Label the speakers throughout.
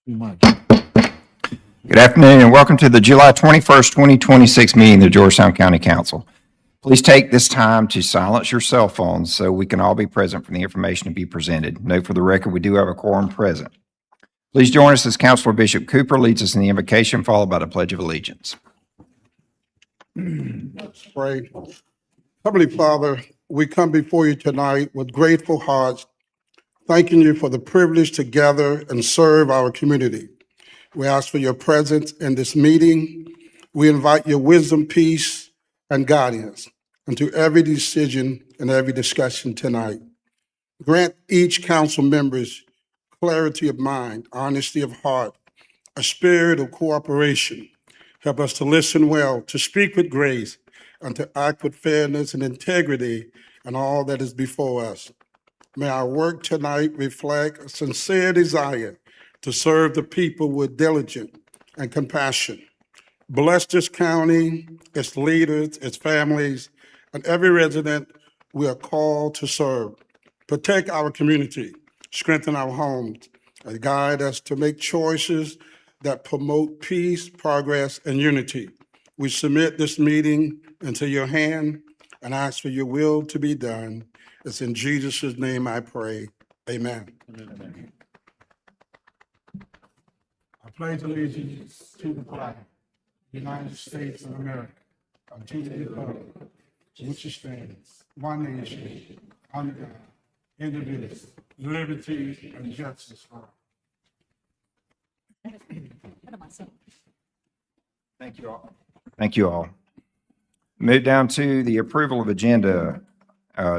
Speaker 1: Good afternoon and welcome to the July 21st, 2026 meeting of the Georgetown County Council. Please take this time to silence your cell phones so we can all be present for the information to be presented. Note for the record, we do have a quorum present. Please join us as Councilor Bishop Cooper leads us in the invocation, followed by the Pledge of Allegiance.
Speaker 2: Let's pray. Heavenly Father, we come before you tonight with grateful hearts, thanking you for the privilege to gather and serve our community. We ask for your presence in this meeting. We invite your wisdom, peace, and guidance into every decision and every discussion tonight. Grant each council member's clarity of mind, honesty of heart, a spirit of cooperation. Help us to listen well, to speak with grace, and to act with fairness and integrity in all that is before us. May our work tonight reflect a sincere desire to serve the people with diligence and compassion. Bless this county, its leaders, its families, and every resident we are called to serve. Protect our community, strengthen our homes, and guide us to make choices that promote peace, progress, and unity. We submit this meeting into your hand and ask for your will to be done. It's in Jesus' name I pray. Amen. Amen. I pledge allegiance to the flag, United States of America, and to the republic, which stands one nation, under God, indivisible, liberty and justice for all.
Speaker 1: Thank you all. Thank you all. Move down to the approval of agenda.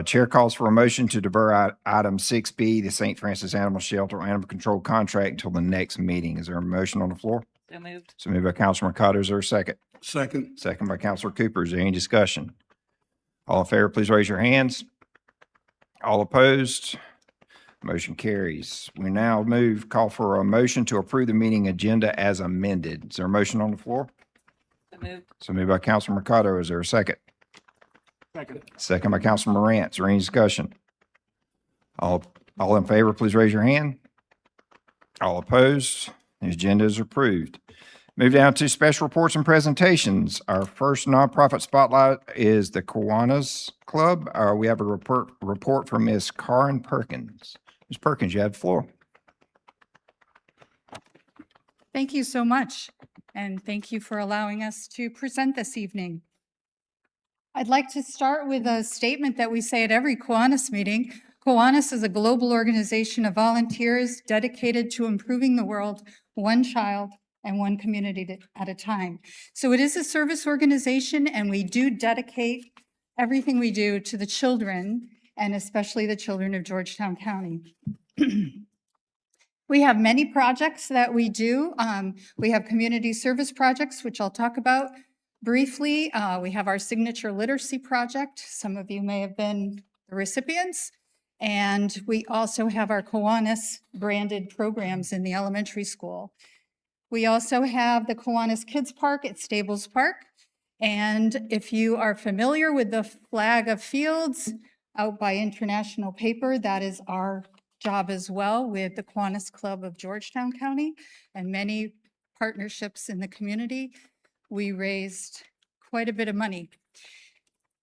Speaker 1: Chair calls for a motion to defer item 6B, the St. Francis Animal Shelter Animal Control Contract, until the next meeting. Is there a motion on the floor?
Speaker 3: So moved.
Speaker 1: So moved by Councilor Mercado. Is there a second?
Speaker 2: Second.
Speaker 1: Second by Councilor Cooper. Is there any discussion? All in favor, please raise your hands. All opposed? Motion carries. We now call for a motion to approve the meeting agenda as amended. Is there a motion on the floor?
Speaker 3: So moved.
Speaker 1: So moved by Councilor Mercado. Is there a second?
Speaker 2: Second.
Speaker 1: Second by Councilor Morant. Is there any discussion? All in favor, please raise your hand. All opposed? The agenda is approved. Move down to special reports and presentations. Our first nonprofit spotlight is the Kiwanis Club. We have a report from Ms. Karen Perkins. Ms. Perkins, you have the floor.
Speaker 4: Thank you so much, and thank you for allowing us to present this evening. I'd like to start with a statement that we say at every Kiwanis meeting. Kiwanis is a global organization of volunteers dedicated to improving the world one child and one community at a time. So it is a service organization, and we do dedicate everything we do to the children, and especially the children of Georgetown County. We have many projects that we do. We have community service projects, which I'll talk about briefly. We have our signature literacy project. Some of you may have been the recipients. And we also have our Kiwanis branded programs in the elementary school. We also have the Kiwanis Kids Park at Stables Park. And if you are familiar with the flag of fields out by International Paper, that is our job as well with the Kiwanis Club of Georgetown County and many partnerships in the community. We raised quite a bit of money.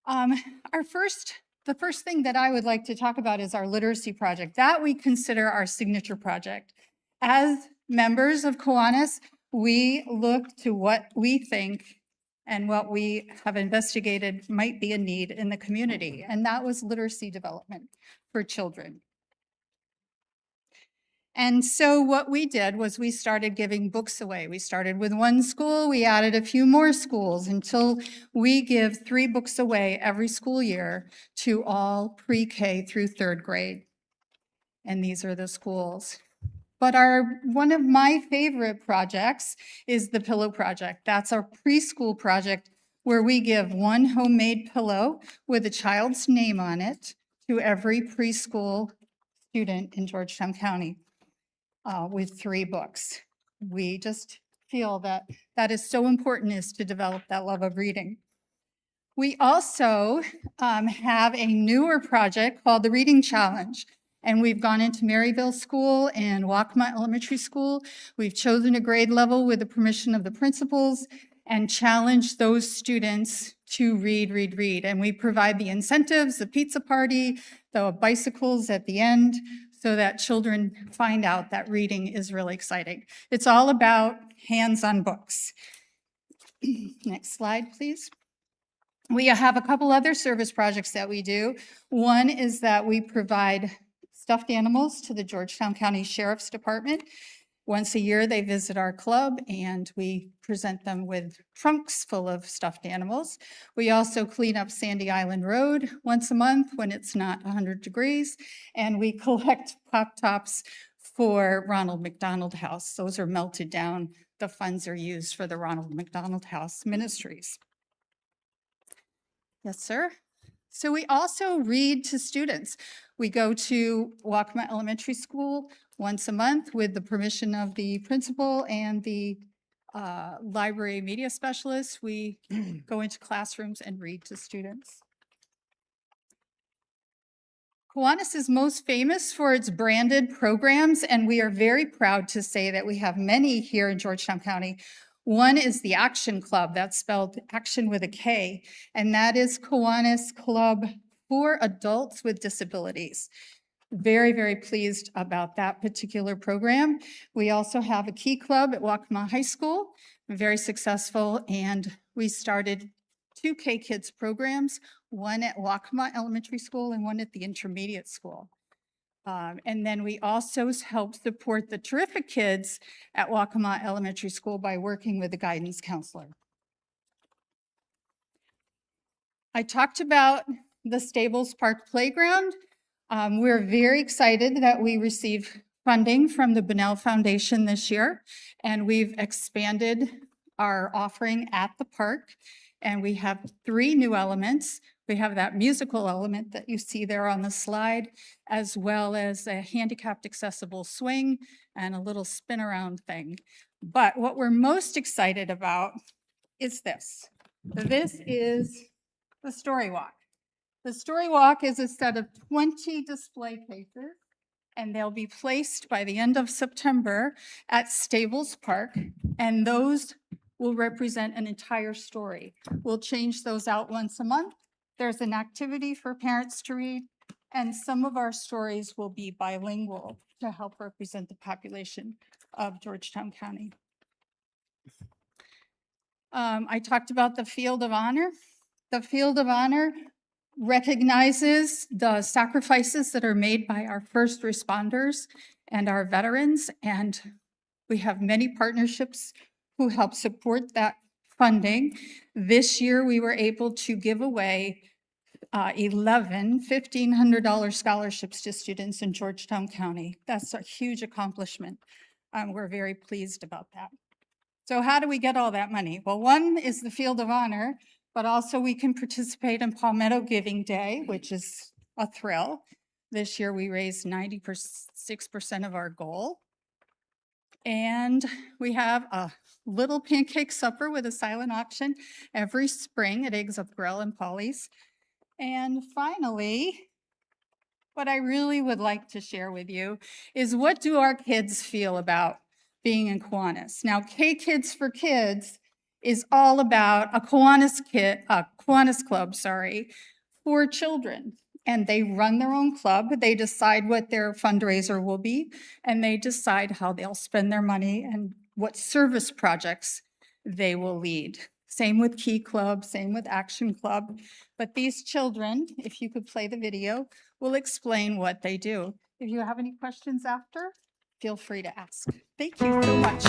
Speaker 4: The first thing that I would like to talk about is our literacy project. That we consider our signature project. As members of Kiwanis, we look to what we think and what we have investigated might be a need in the community, and that was literacy development for children. And so what we did was we started giving books away. We started with one school, we added a few more schools until we give 3 books away every school year to all pre-K through 3rd grade. And these are the schools. But one of my favorite projects is the Pillow Project. That's our preschool project where we give one homemade pillow with a child's name on it to every preschool student in Georgetown County. With 3 books. We just feel that that is so important, is to develop that love of reading. We also have a newer project called the Reading Challenge, And we've gone into Maryville School and Waccamaw Elementary School. We've chosen a grade level with the permission of the principals and challenged those students to read. And we provide the incentives, the pizza party, the bicycles at the end, so that children find out that reading is really exciting. It's all about hands-on books. Next slide, please. We have a couple other service projects that we do. One is that we provide stuffed animals to the Georgetown County Sheriff's Department. Once a year, they visit our club and we present them with trunks full of stuffed animals. We also clean up Sandy Island Road once a month when it's not 100 degrees, and we collect Pop Tops for Ronald McDonald House. Those are melted down. The funds are used for the Ronald McDonald House Ministries. Yes, sir. So we also read to students. We go to Waccamaw Elementary School once a month with the permission of the principal and the library media specialist. We go into classrooms and read to students. Kiwanis is most famous for its branded programs, and we are very proud to say that we have many here in Georgetown County. One is the Action Club, that's spelled action with a K, and that is Kiwanis Club for adults with disabilities. Very, very pleased about that particular program. We also have a Key Club at Waccamaw High School, very successful, and we started 2 K-Kids programs, one at Waccamaw Elementary School and one at the intermediate school. And then we also help support the terrific kids at Waccamaw Elementary School by working with the guidance counselor. I talked about the Stables Park Playground. We're very excited that we received funding from the Bunnell Foundation this year, and we've expanded our offering at the park, and we have 3 new elements. We have that musical element that you see there on the slide, as well as a handicapped accessible swing and a little spin around thing. But what we're most excited about is this. This is the Story Walk. The Story Walk is a set of 20 display cases, and they'll be placed by the end of September at Stables Park, and those will represent an entire story. We'll change those out once a month. There's an activity for parents to read, and some of our stories will be bilingual to help represent the population of Georgetown County. I talked about the Field of Honor. The Field of Honor recognizes the sacrifices that are made by our first responders and our veterans, and we have many partnerships who help support that funding. This year, we were able to give away 11 $1,500 scholarships to students in Georgetown County. That's a huge accomplishment. We're very pleased about that. So how do we get all that money? Well, one is the Field of Honor, but also we can participate in Palmetto Giving Day, which is a thrill. This year, we raised 96% of our goal. And we have a little pancake supper with a silent auction every spring at Eggs Up Grill and Polly's. And finally, what I really would like to share with you is, what do our kids feel about being in Kiwanis? Now, K-Kids for Kids is all about a Kiwanis Club, for children. And they run their own club. They decide what their fundraiser will be, and they decide how they'll spend their money and what service projects they will lead. Same with Key Club, same with Action Club. But these children, if you could play the video, will explain what they do. If you have any questions after, feel free to ask. Thank you so much.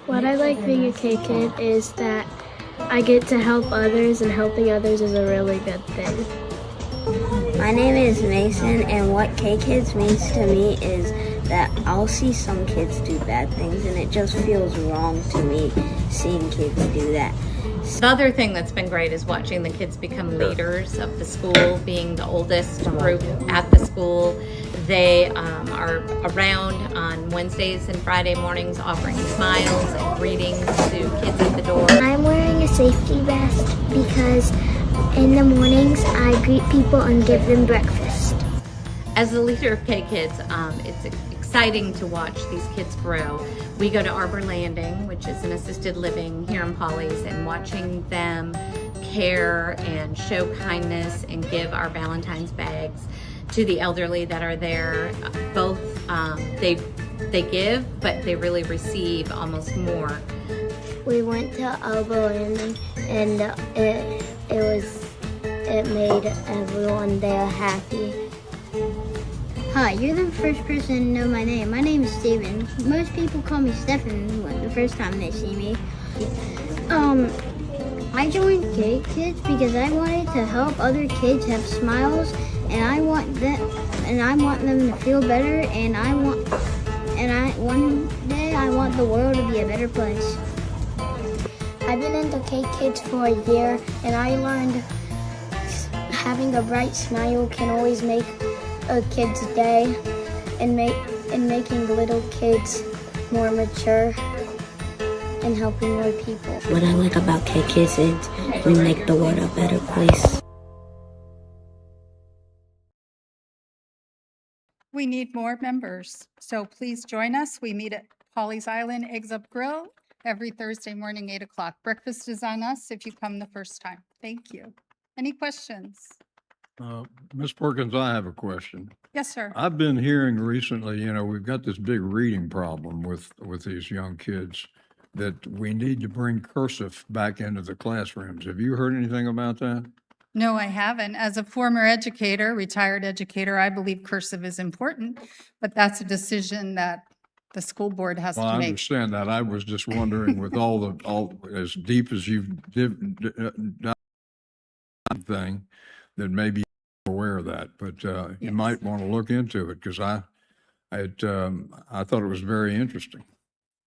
Speaker 3: What I like being a K-Kid is that I get to help others, and helping others is a really good thing.
Speaker 5: My name is Mason, and what K-Kids means to me is that I'll see some kids do bad things, and it just feels wrong to me seeing kids do that.
Speaker 6: The other thing that's been great is watching the kids become leaders of the school, being the oldest group at the school. They are around on Wednesdays and Friday mornings offering smiles and greetings to kids at the door.
Speaker 7: I'm wearing a safety vest because
Speaker 3: In the mornings, I greet people and give them breakfast.
Speaker 6: As the leader of K-Kids, it's exciting to watch these kids grow. We go to Arbor Landing, which is an assisted living here in Polly's, and watching them care and show kindness and give our Valentine's bags to the elderly that are there. Both, they give, but they really receive almost more.
Speaker 3: We went to Arbor Landing, and it made everyone there happy. Hi, you're the first person to know my name. My name is Steven. Most people call me Stefan the first time they see me. I joined K-Kids because I wanted to help other kids have smiles, and I want them to feel better, and one day I want the world to be a better place. I've been into K-Kids for a year, and I learned having a bright smile can always make a kid's day, and making little kids more mature and helping more people.
Speaker 5: What I like about K-Kids is we make the world a better place.
Speaker 4: We need more members, so please join us. We meet at Polly's Island Eggs Up Grill every Thursday morning, 8 o'clock. Breakfast is on us if you come the first time. Thank you. Any questions?
Speaker 7: Ms. Perkins, I have a question.
Speaker 4: Yes, sir.
Speaker 7: I've been hearing recently, we've got this big reading problem with these young kids, that we need to bring cursive back into the classrooms. Have you heard anything about that?
Speaker 4: No, I haven't. As a former educator, retired educator, I believe cursive is important, but that's a decision that the school board has
Speaker 7: Well,
Speaker 4: to
Speaker 7: I
Speaker 4: make.
Speaker 7: understand that. I was just wondering with all as deep as you've done thing, that maybe you're aware of that, but you
Speaker 4: Yes.
Speaker 7: might want to look into it, because I thought it was very interesting.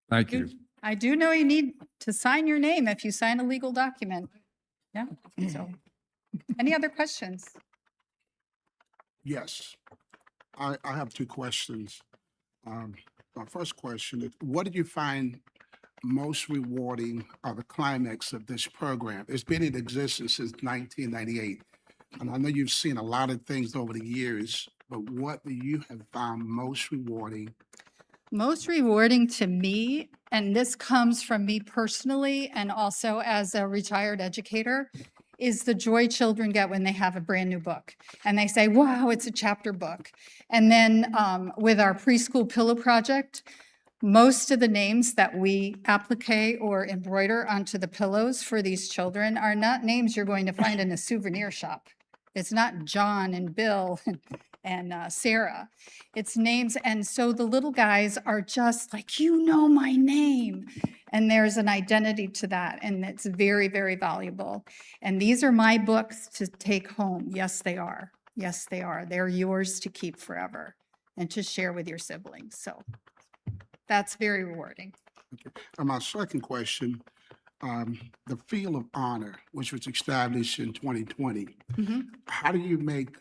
Speaker 7: Thank you.
Speaker 4: I do know you need to sign your name if you sign a legal document. Yeah, so, any other questions?
Speaker 2: Yes. I have two questions. My first question is, what did you find most rewarding or the climax of this program? It's been in existence since 1998. And I know you've seen a lot of things over the years, but what do you have found most rewarding?
Speaker 4: Most rewarding to me, and this comes from me personally and also as a retired educator, is the joy children get when they have a brand new book and they say, wow, it's a chapter book. And then with our preschool pillow project, most of the names that we applique or embroider onto the pillows for these children are not names you're going to find in a souvenir shop. It's not John and Bill and Sarah. It's names. And so the little guys are just like, my name. And there's an identity to that. And it's very, very valuable. And these are my books to take home. Yes, they are. Yes, they are. They're yours to keep forever and to share with your siblings. So that's very rewarding.
Speaker 2: And my second question, the field of honor, which was established in 2020, how do you make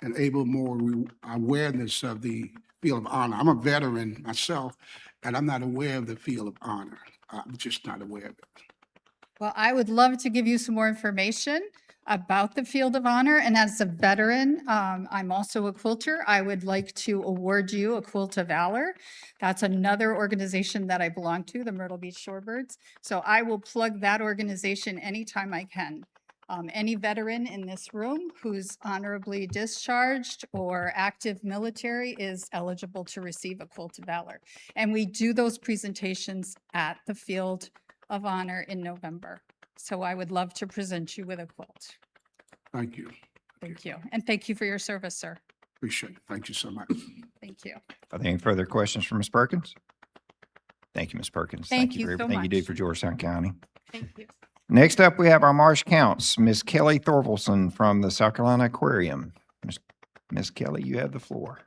Speaker 2: enable more awareness of the field of honor? I'm a veteran myself, and I'm not aware of the field of honor. I'm just not aware of it.
Speaker 4: Well, I would love to give you some more information about the Field of Honor. And as a veteran, I'm also a quilter. I would like to award you a Quilt of Valor. That's another organization that I belong to, the Myrtle Beach Shorebirds. So I will plug that organization anytime I can. Any veteran in this room who's honorably discharged or active military is eligible to receive a Quilt of Valor. And we do those presentations at the Field of Honor in November. So I would love to present you with a quilt.
Speaker 2: Thank you.
Speaker 4: Thank you. And thank you for your service, sir.
Speaker 2: Appreciate it. Thank you so much.
Speaker 4: Thank you.
Speaker 1: Are there any further questions for Ms. Perkins? Thank you, Ms. Perkins.
Speaker 4: Thank you
Speaker 1: for
Speaker 4: so
Speaker 1: everything you do
Speaker 4: much.
Speaker 1: for Georgetown County.
Speaker 4: Thank you.
Speaker 1: Next up, we have our Marsh Counts, Ms. Kelly Thorvalson from the South Carolina Aquarium. Ms. Kelly, you have the floor.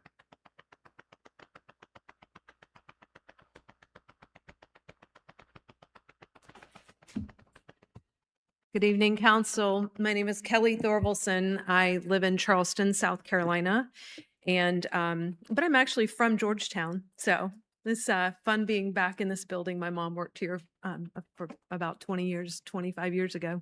Speaker 8: Good evening, Council. My name is Kelly Thorvalson. I live in Charleston, South Carolina, and but I'm actually from Georgetown. So it's fun being back in this building. My mom worked here for about 25 years ago.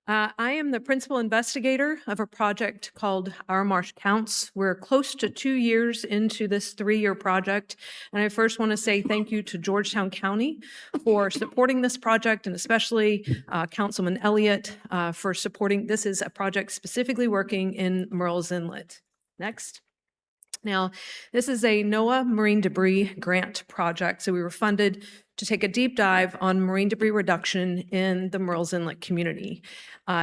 Speaker 8: I am the principal investigator of a project called Our Marsh Counts. We're close to 2 years into this 3-year project. And I first want to say thank you to Georgetown County for supporting this project, and especially Councilman Elliott for supporting. This is a project specifically working in Murrells Inlet. Next. Now, this is a NOAA marine debris grant project. So we were funded to take a deep dive on marine debris reduction in the Murrells Inlet community.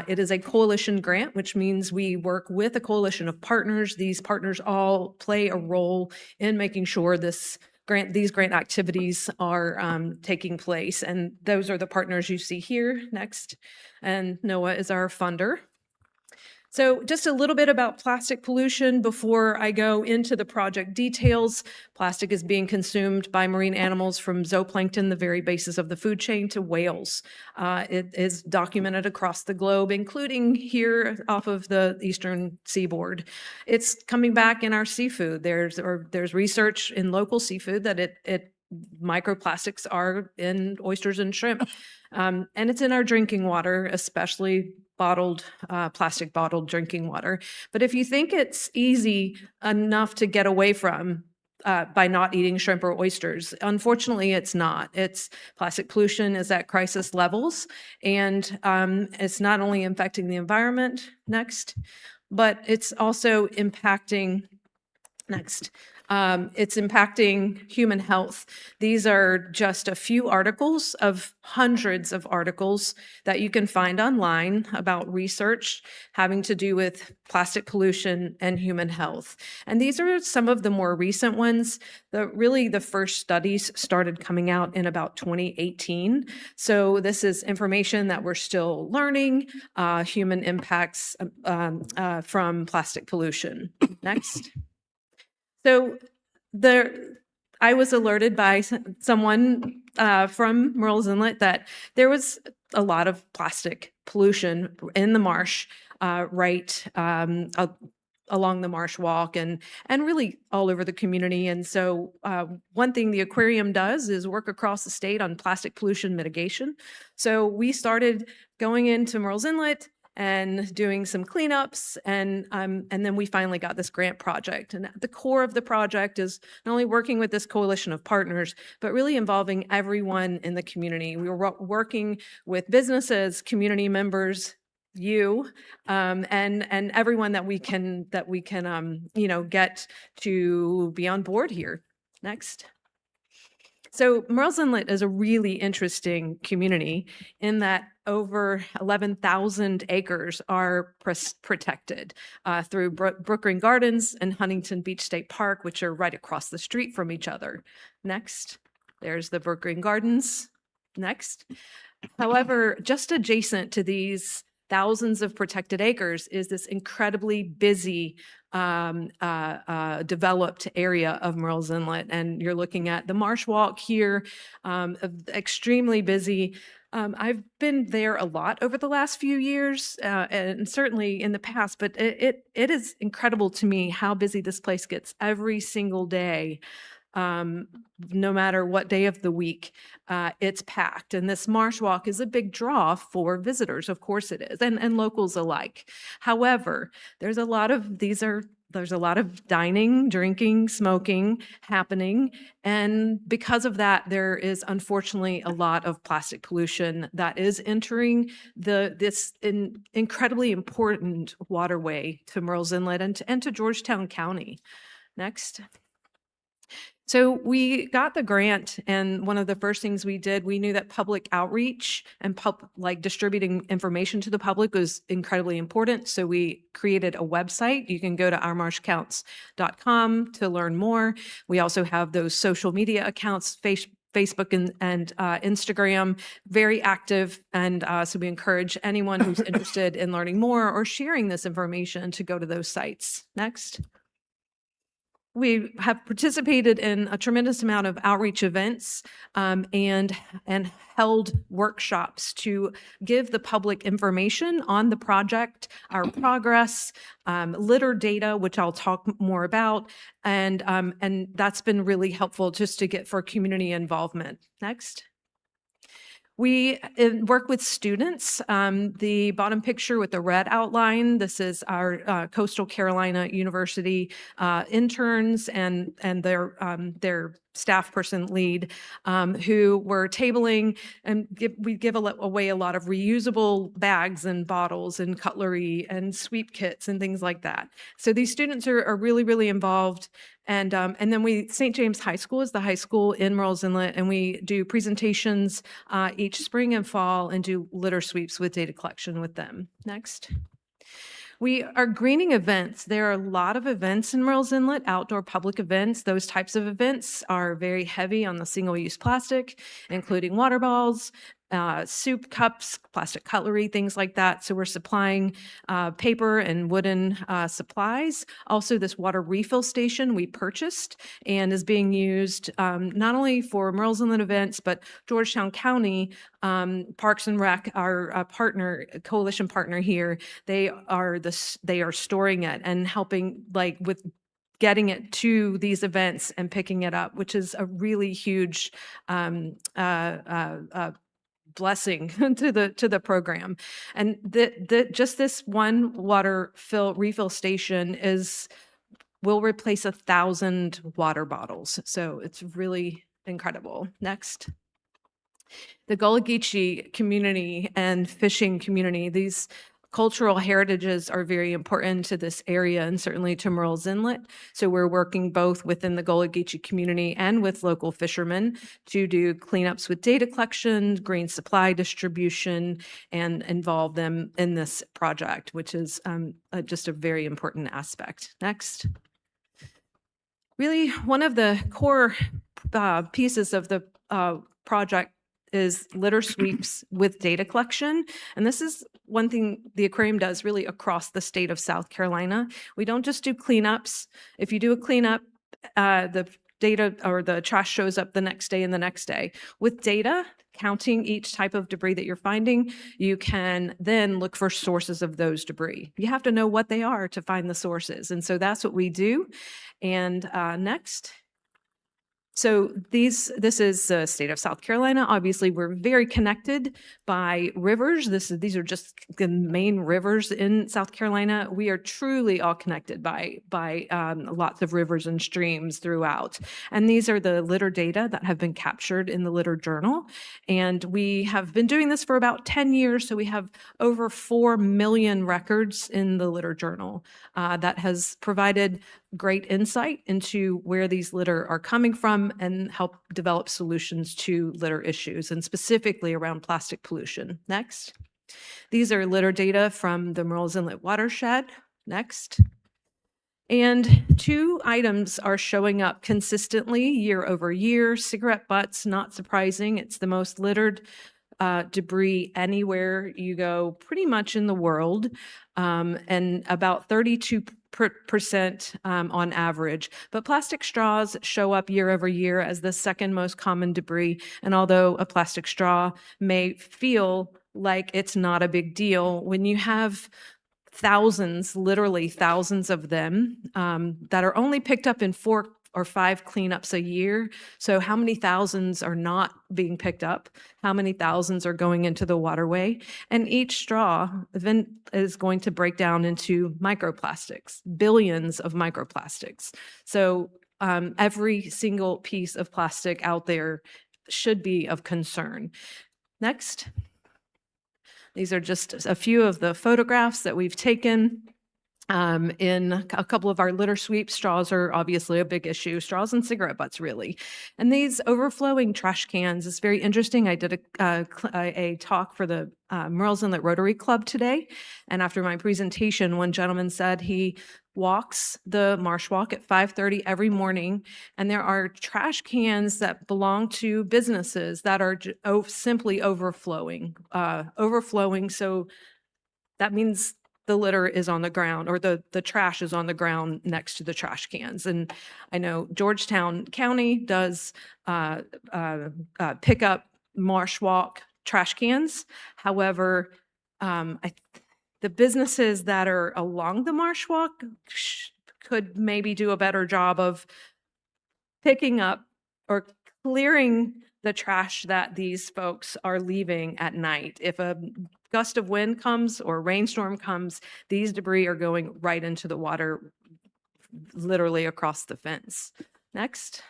Speaker 8: It is a coalition grant, which means we work with a coalition of partners. These partners all play a role in making sure these grant activities are taking place. And those are the partners you see here next. And NOAA is our funder. So just a little bit about plastic pollution before I go into the project details. Plastic is being consumed by marine animals from zooplankton, the very basis of the food chain, to whales. It is documented across the globe, including here off of the eastern seaboard. It's coming back in our seafood. There's research in local seafood that microplastics are in oysters and shrimp. And it's in our drinking water, especially plastic bottled drinking water. But if you think it's easy enough to get away from by not eating shrimp or oysters, unfortunately, it's not. Plastic pollution is at crisis levels, and it's not only affecting the environment, but it's also impacting, it's impacting human health. These are just a few articles of hundreds of articles that you can find online about research having to do with plastic pollution and human health. And these are some of the more recent ones. The first studies started coming out in about 2018. So this is information that we're still learning, human impacts from plastic pollution. Next. So I was alerted by someone from Murrells Inlet that there was a lot of plastic pollution in the marsh along the marsh walk and really all over the community. And so one thing the aquarium does is work across the state on plastic pollution mitigation. So we started going into Murrells Inlet and doing some cleanups, and then we finally got this grant project. And at the core of the project is not only working with this coalition of partners, but really involving everyone in the community. We were working with businesses, community members, you, and everyone that we can get to be on board here. Next. So Murrells Inlet is a really interesting community in that over 11,000 acres are protected through Brook Green Gardens and Huntington Beach State Park, which are right across the street from each other. Next, there's the Brook Green Gardens. Next. However, just adjacent to these thousands of protected acres is this incredibly busy developed area of Murrells Inlet. And you're looking at the Marsh Walk here, extremely busy. I've been there a lot over the last few years, and certainly in the past, but it is incredible to me how busy this place gets every single day. No matter what day of the week, it's packed. And this Marsh Walk is a big draw for visitors. Of course it is, and locals alike. However, there's a lot of dining, drinking, smoking happening. And because of that, there is unfortunately a lot of plastic pollution that is entering this incredibly important waterway to Murrells Inlet and to Georgetown County. Next. So we got the grant, and one of the first things we did, we knew that public outreach and distributing information to the public was incredibly important. So we created a website. You can go to ourmarshcounts.com to learn more. We also have those social media accounts, Facebook and Instagram, very active. And so we encourage anyone who's interested in learning more or sharing this information to go to those sites. Next. We have participated in a tremendous amount of outreach events and held workshops to give the public information on the project, our progress, litter data, which I'll talk more about, and that's been really helpful just to get for community involvement. Next. We work with students. The bottom picture with the red outline, this is our Coastal Carolina University interns and their staff person lead who were tabling, and we give away a lot of reusable bags and bottles and cutlery and sweep kits and things like that. So these students are really, really involved. And then St. James High School is the high school in Murrells Inlet, and we do presentations each spring and fall and do litter sweeps with data collection with them. Next. We are greening events. There are a lot of events in Murrells Inlet, outdoor public events. Those types of events are very heavy on the single-use plastic, including water balls, soup cups, plastic cutlery, things like that. So we're supplying paper and wooden supplies. Also, this water refill station we purchased and is being used not only for Murrells Inlet events, but Georgetown County Parks and Rec, our coalition partner here, they are storing it and helping with getting it to these events and picking it up, which is a really huge blessing to the program. And just this one water refill station will replace 1,000 water bottles. So it's really incredible. Next. The Gullah Geechee community and fishing community, these cultural heritages are very important to this area and certainly to Murrells Inlet. So we're working both within the Gullah Geechee community and with local fishermen to do cleanups with data collection, green supply distribution, and involve them in this project, which is just a very important aspect. Next. Really, one of the core pieces of the project is litter sweeps with data collection. And this is one thing the aquarium does really across the state of South Carolina. We don't just do cleanups. If you do a cleanup, the data or the trash shows up the next day and the next day. With data, counting each type of debris that you're finding, you can then look for sources of those debris. You have to know what they are to find the sources. And so that's what we do. And next. So this is the state of South Carolina. Obviously, we're very connected by rivers. These are just the main rivers in South Carolina. We are truly all connected by lots of rivers and streams throughout. And these are the litter data that have been captured in the Litter Journal. And we have been doing this for about 10 years. So we have over 4 million records in the Litter Journal that has provided great insight into where these litter are coming from and help develop solutions to litter issues, and specifically around plastic pollution. Next. These are litter data from the Murrells Inlet watershed. Next. And 2 items are showing up consistently year over year. Cigarette butts, not surprising. It's the most littered debris anywhere you go pretty much in the world, and about 32% on average. But plastic straws show up year over year as the second most common debris. And although a plastic straw may feel like it's not a big deal, when you have thousands, literally thousands of them that are only picked up in 4 or 5 cleanups a year. So how many thousands are not being picked up? How many thousands are going into the waterway? And each straw then is going to break down into microplastics, billions of microplastics. So every single piece of plastic out there should be of concern. Next. These are just a few of the photographs that we've taken. In a couple of our litter sweeps, straws are obviously a big issue, straws and cigarette butts really. And these overflowing trash cans is very interesting. I did a talk for the Murrells Inlet Rotary Club today. And after my presentation, one gentleman said he walks the Marsh Walk at 5:30 every morning, and there are trash cans that belong to businesses that are simply overflowing. So that means the litter is on the ground, or the trash is on the ground next to the trash cans. And I know Georgetown County does pick up Marsh Walk trash cans. However, the businesses that are along the Marsh Walk could maybe do a better job of picking up or clearing the trash that these folks are leaving at night. If a gust of wind comes or rainstorm comes, these debris are going right into the water, literally across the fence. Next.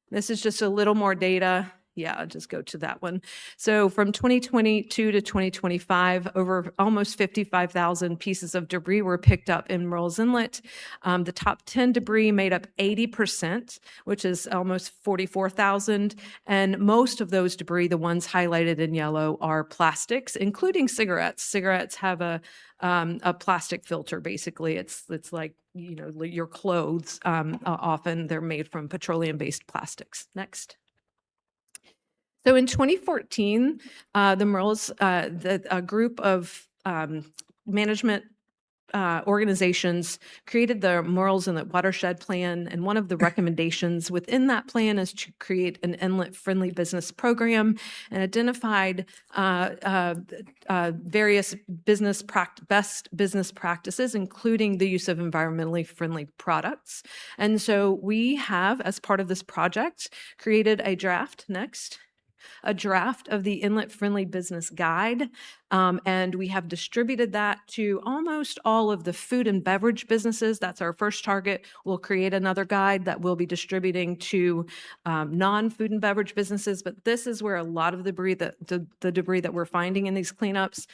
Speaker 8: This is just a little more data. Yeah, I'll just go to that one. So from 2022 to 2025, over almost 55,000 pieces of debris were picked up in Murrells Inlet. The top 10 debris made up 80%, which is almost 44,000. And most of those debris, the ones highlighted in yellow, are plastics, including cigarettes. Cigarettes have a plastic filter, basically. It's like, you know, your clothes. Often they're made from petroleum-based plastics. Next. So in 2014, the Murrells, a group of management organizations created the Murrells Inlet Watershed Plan, and one of the recommendations within that plan is to create an inlet-friendly business program, and identified various best business practices, including the use of environmentally friendly products. And so we have, as part of this project, created a draft. Next. A draft of the Inlet Friendly Business Guide, and we have distributed that to almost all of the food and beverage businesses. That's our first target. We'll create another guide that we'll be distributing to non-food and beverage businesses, but this is where a lot of the debris that we're finding in these cleanups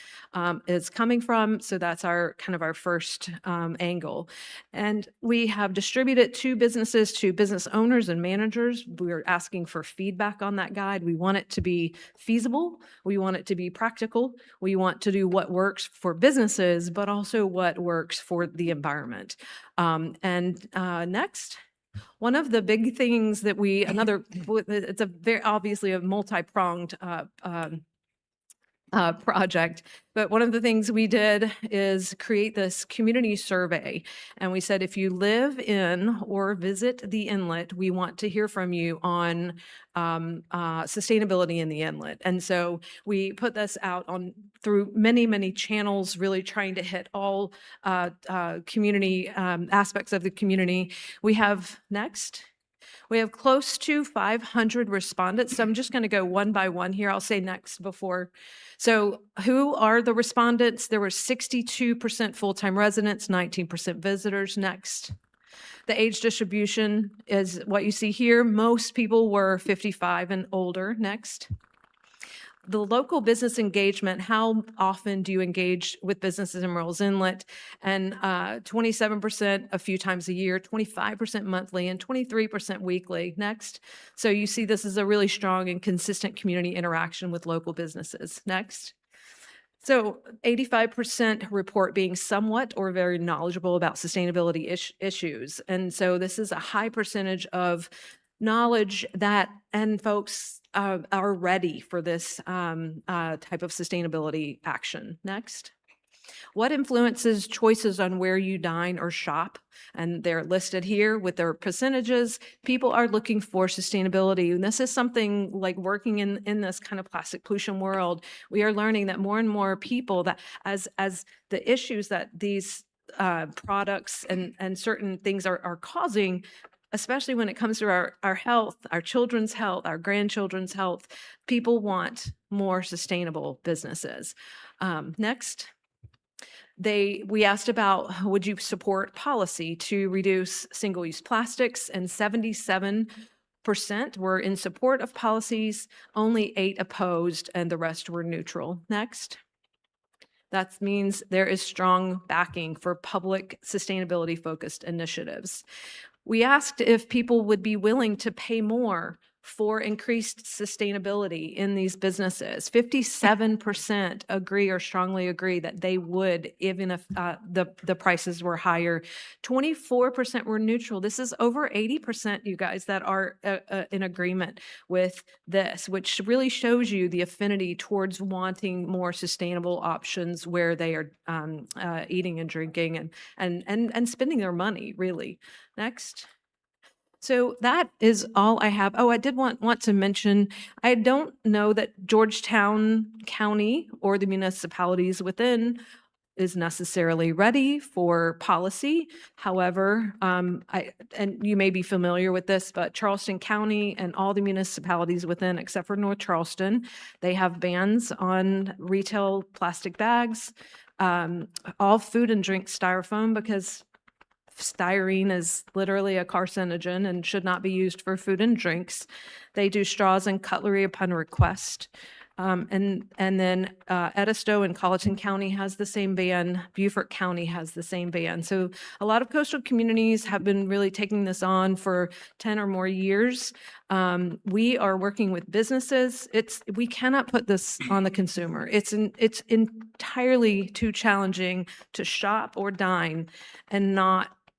Speaker 8: is coming from, so that's our first angle. And we have distributed to businesses, to business owners and managers. We're asking for feedback on that guide. We want it to be feasible. We want it to be practical. We want to do what works for businesses, but also what works for the environment. Next. One of the big things that it's a very obviously a multi-pronged project, but one of the things we did is create this community survey. And we said, if you live in or visit the inlet, we want to hear from you on sustainability in the inlet. And so we put this out through many, many channels, really trying to hit all community aspects of the community. We have close to 500 respondents. So I'm just going to go one by one here. I'll say next before. So who are the respondents? There were 62% full-time residents, 19% visitors. Next. The age distribution is what you see here. Most people were 55 and older. Next. The local business engagement, how often do you engage with businesses in Murrells Inlet? And 27% a few times a year, 25% monthly, and 23% weekly. Next. So you see this is a really strong and consistent community interaction with local businesses. Next. So 85% report being somewhat or very knowledgeable about sustainability issues. And so this is a high percentage of knowledge and folks are ready for this type of sustainability action. Next. What influences choices on where you dine or shop? And they're listed here with their percentages. People are looking for sustainability. And this is something like working in this kind of plastic pollution world. We are learning that more and more people, that as the issues that these products and certain things are causing, especially when it comes to our health, our children's health, our grandchildren's health, people want more sustainable businesses. Next. We asked about, would you support policy to reduce single-use plastics? And 77% were in support of policies, only 8 opposed, and the rest were neutral. Next. That means there is strong backing for public sustainability-focused initiatives. We asked if people would be willing to pay more for increased sustainability in these businesses. 57% agree or strongly agree that they would, even if the prices were higher. 24% were neutral. This is over 80%, you guys, that are in agreement with this, which really shows you the affinity towards wanting more sustainable options where they are eating and drinking and spending their money, really. Next. So that is all I have. Oh, I did want to mention, I don't know that Georgetown County or the municipalities within is necessarily ready for policy. However, and you may be familiar with this, but Charleston County and all the municipalities within, except for North Charleston, they have bans on retail plastic bags, all food and drink styrofoam, because styrene is literally a carcinogen and should not be used for food and drinks. They do straws and cutlery upon request. And then Edisto and Colleton County has the same ban. Beaufort County has the same ban. So a lot of coastal communities have been really taking this on for 10 or more years. We are working with businesses. We cannot put this on the consumer. It's entirely too challenging to shop or dine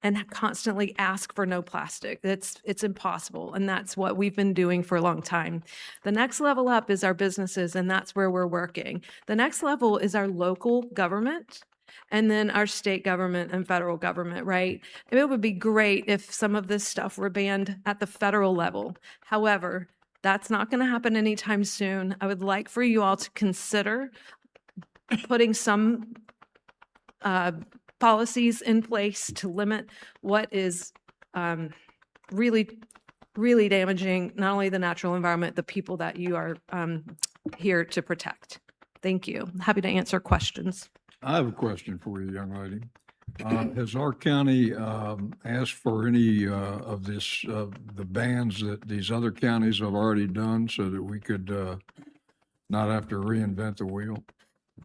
Speaker 8: and constantly ask for no plastic. It's impossible. And that's what we've been doing for a long time. The next level up is our businesses, and that's where we're working. The next level is our local government, and then our state government and federal government, right? It would be great if some of this stuff were banned at the federal level. However, that's not going to happen anytime soon. I would like for you all to consider putting some policies in place to limit what is really, really damaging not only the natural environment, the people that you are here to protect. Thank you. Happy to answer questions.
Speaker 7: I have a question for you, young lady. Has our county asked for any of this, the bans that these other counties have already done so that we could not have to reinvent the wheel?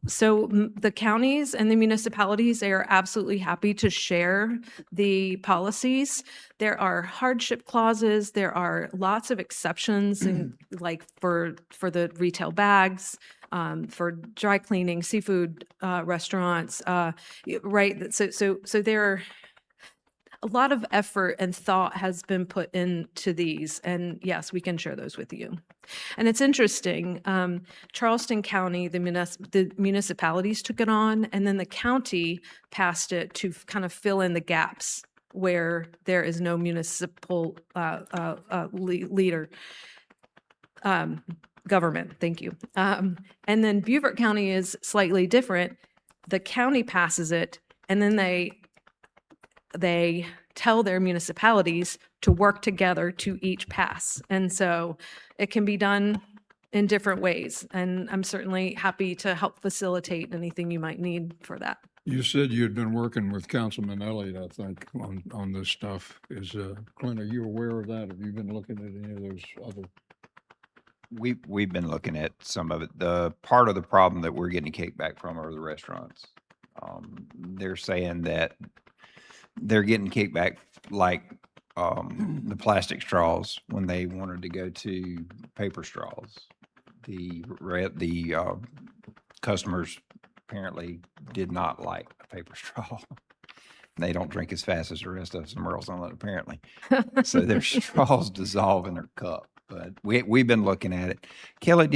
Speaker 8: So the counties and the municipalities, they are absolutely happy to share the policies. There are hardship clauses. There are lots of exceptions, like for the retail bags, for dry cleaning, seafood restaurants, right? So there are a lot of effort and thought has been put into these, and yes, we can share those with you. And it's interesting, Charleston County, the municipalities took it on, and then the county passed it to kind of fill in the gaps where there is no municipal government. Thank you. And then Beaufort County is slightly different. The county passes it, and then they tell their municipalities to work together to each pass. And so it can be done in different ways. And I'm certainly happy to help facilitate anything you might need for that.
Speaker 7: You said you'd been working with Councilman Elliott, I think, on this stuff. Clint, are you aware of that? Have you been looking at any of those other?
Speaker 1: We've been looking at some of it. The part of the problem that we're getting kickback from are the restaurants. They're saying that they're getting kickback like the plastic straws when they wanted to go to paper straws. The customers apparently did not like a paper straw. They don't drink as fast as the rest of us in Merle's Inlet, apparently. So their straws dissolve in their cup. But we've been looking at it. Kelly,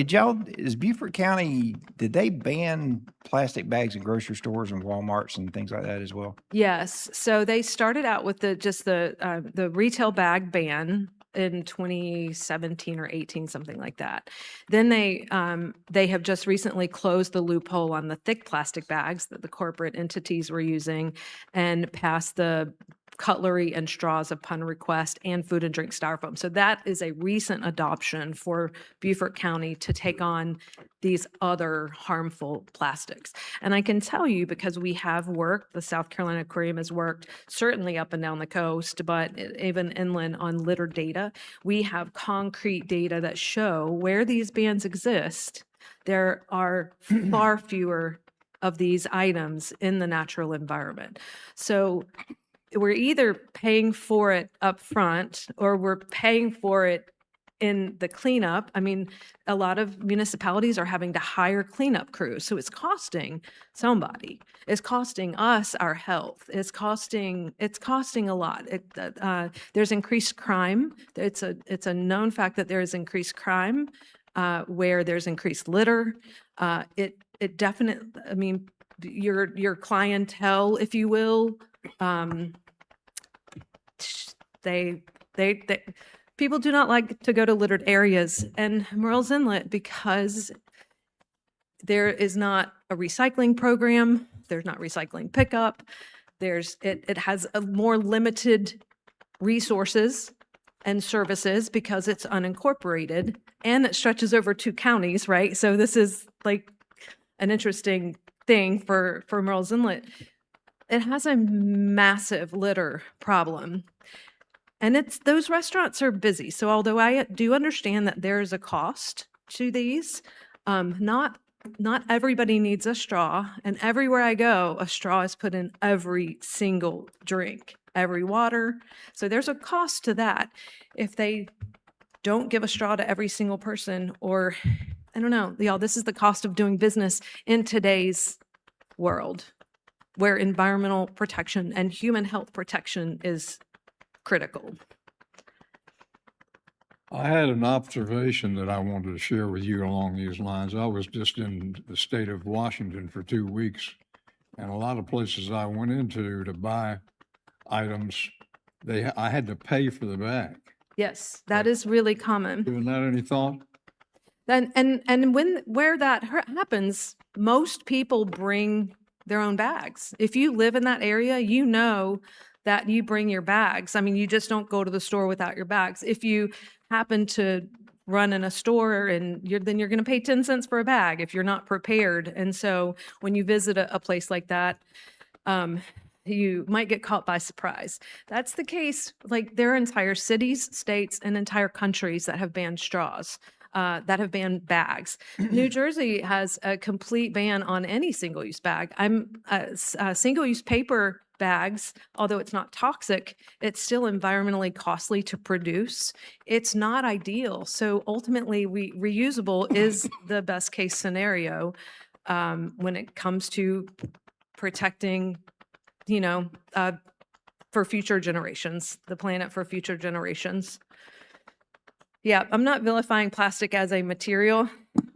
Speaker 1: is Beaufort County, did they ban plastic bags in grocery stores and Walmarts and things like that as well?
Speaker 8: Yes. So they started out with the retail bag ban in 2017 or 18, something like that. Then they have just recently closed the loophole on the thick plastic bags that the corporate entities were using and passed the cutlery and straws upon request and food and drink styrofoam. So that is a recent adoption for Beaufort County to take on these other harmful plastics. And I can tell you, because we have worked, the South Carolina Aquarium has worked certainly up and down the coast, but even inland on litter data, we have concrete data that show where these bans exist. There are far fewer of these items in the natural environment. So we're either paying for it up front or we're paying for it in the cleanup. I mean, a lot of municipalities are having to hire cleanup crews. So it's costing somebody. It's costing us our health. It's costing a lot. There's increased crime. It's a known fact that there is increased crime where there's increased litter. It definitely, I mean, your clientele, if you will, people do not like to go to littered areas, and Merle's Inlet, because there is not a recycling program, there's not recycling pickup, it has a more limited resources and services because it's unincorporated, and it stretches over 2 counties, right? So this is like an interesting thing for Murrells Inlet. It has a massive litter problem. And those restaurants are busy. So although I do understand that there is a cost to these, not everybody needs a straw. And everywhere I go, a straw is put in every single drink, every water. So there's a cost to that. If they don't give a straw to every single person, or I don't know, y'all, this is the cost of doing business in today's world, where environmental protection and human health protection is critical.
Speaker 7: I had an observation that I wanted to share with you along these lines. I was just in the state of Washington for 2 weeks, and a lot of places I went into to buy items, I had to pay for the bag.
Speaker 8: Yes, that is really common.
Speaker 7: Given that any thought?
Speaker 8: And where that happens, most people bring their own bags. If you live in that area, you know that you bring your bags. I mean, you just don't go to the store without your bags. If you happen to run in a store and then you're going to pay 10 cents for a bag if you're not prepared. And so when you visit a place like that, you might get caught by surprise. That's the case. Like, there are entire cities, states, and entire countries that have banned straws. That have banned bags. New Jersey has a complete ban on any single-use bag. Single-use paper bags, although it's not toxic, it's still environmentally costly to produce. It's not ideal. So ultimately, reusable is the best case scenario when it comes to protecting, for future generations, the planet for future generations. Yeah, I'm not vilifying plastic as a material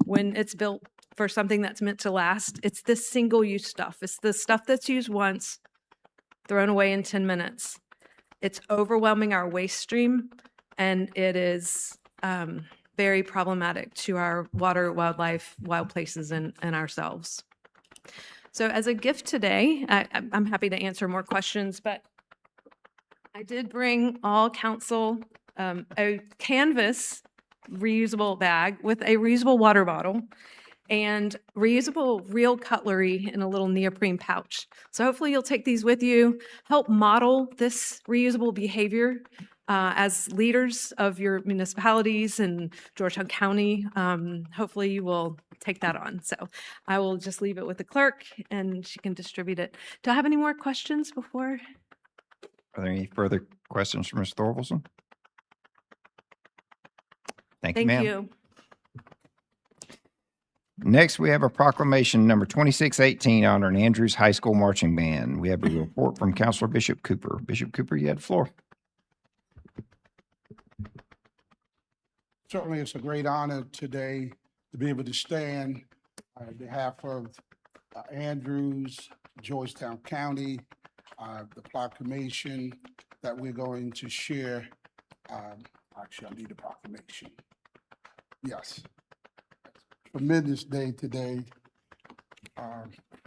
Speaker 8: when it's built for something that's meant to last. It's the single-use stuff. It's the stuff that's used once, thrown away in 10 minutes. It's overwhelming our waste stream, and it is very problematic to our water, wildlife, wild places, and ourselves. So as a gift today, I'm happy to answer more questions, but I did bring all council a canvas reusable bag with a reusable water bottle and reusable real cutlery in a little neoprene pouch. So hopefully you'll take these with you, help model this reusable behavior as leaders of your municipalities and Georgetown County. Hopefully you will take that on. So I will just leave it with the clerk and she can distribute it. Do I have any more questions before?
Speaker 1: Are there any further questions for Ms. Thorvaldson? Thank you,
Speaker 8: Thank
Speaker 1: ma'am.
Speaker 8: you.
Speaker 1: Next, we have a proclamation number 2618 honoring Andrews High School Marching Band. We have a report from Councilor Bishop Cooper. Bishop Cooper, you have the floor.
Speaker 2: Certainly, it's a great honor today to be able to stand on behalf of Andrews, Georgetown County, the proclamation that we're going to share. Actually, I need a proclamation. Yes. Tremendous day today.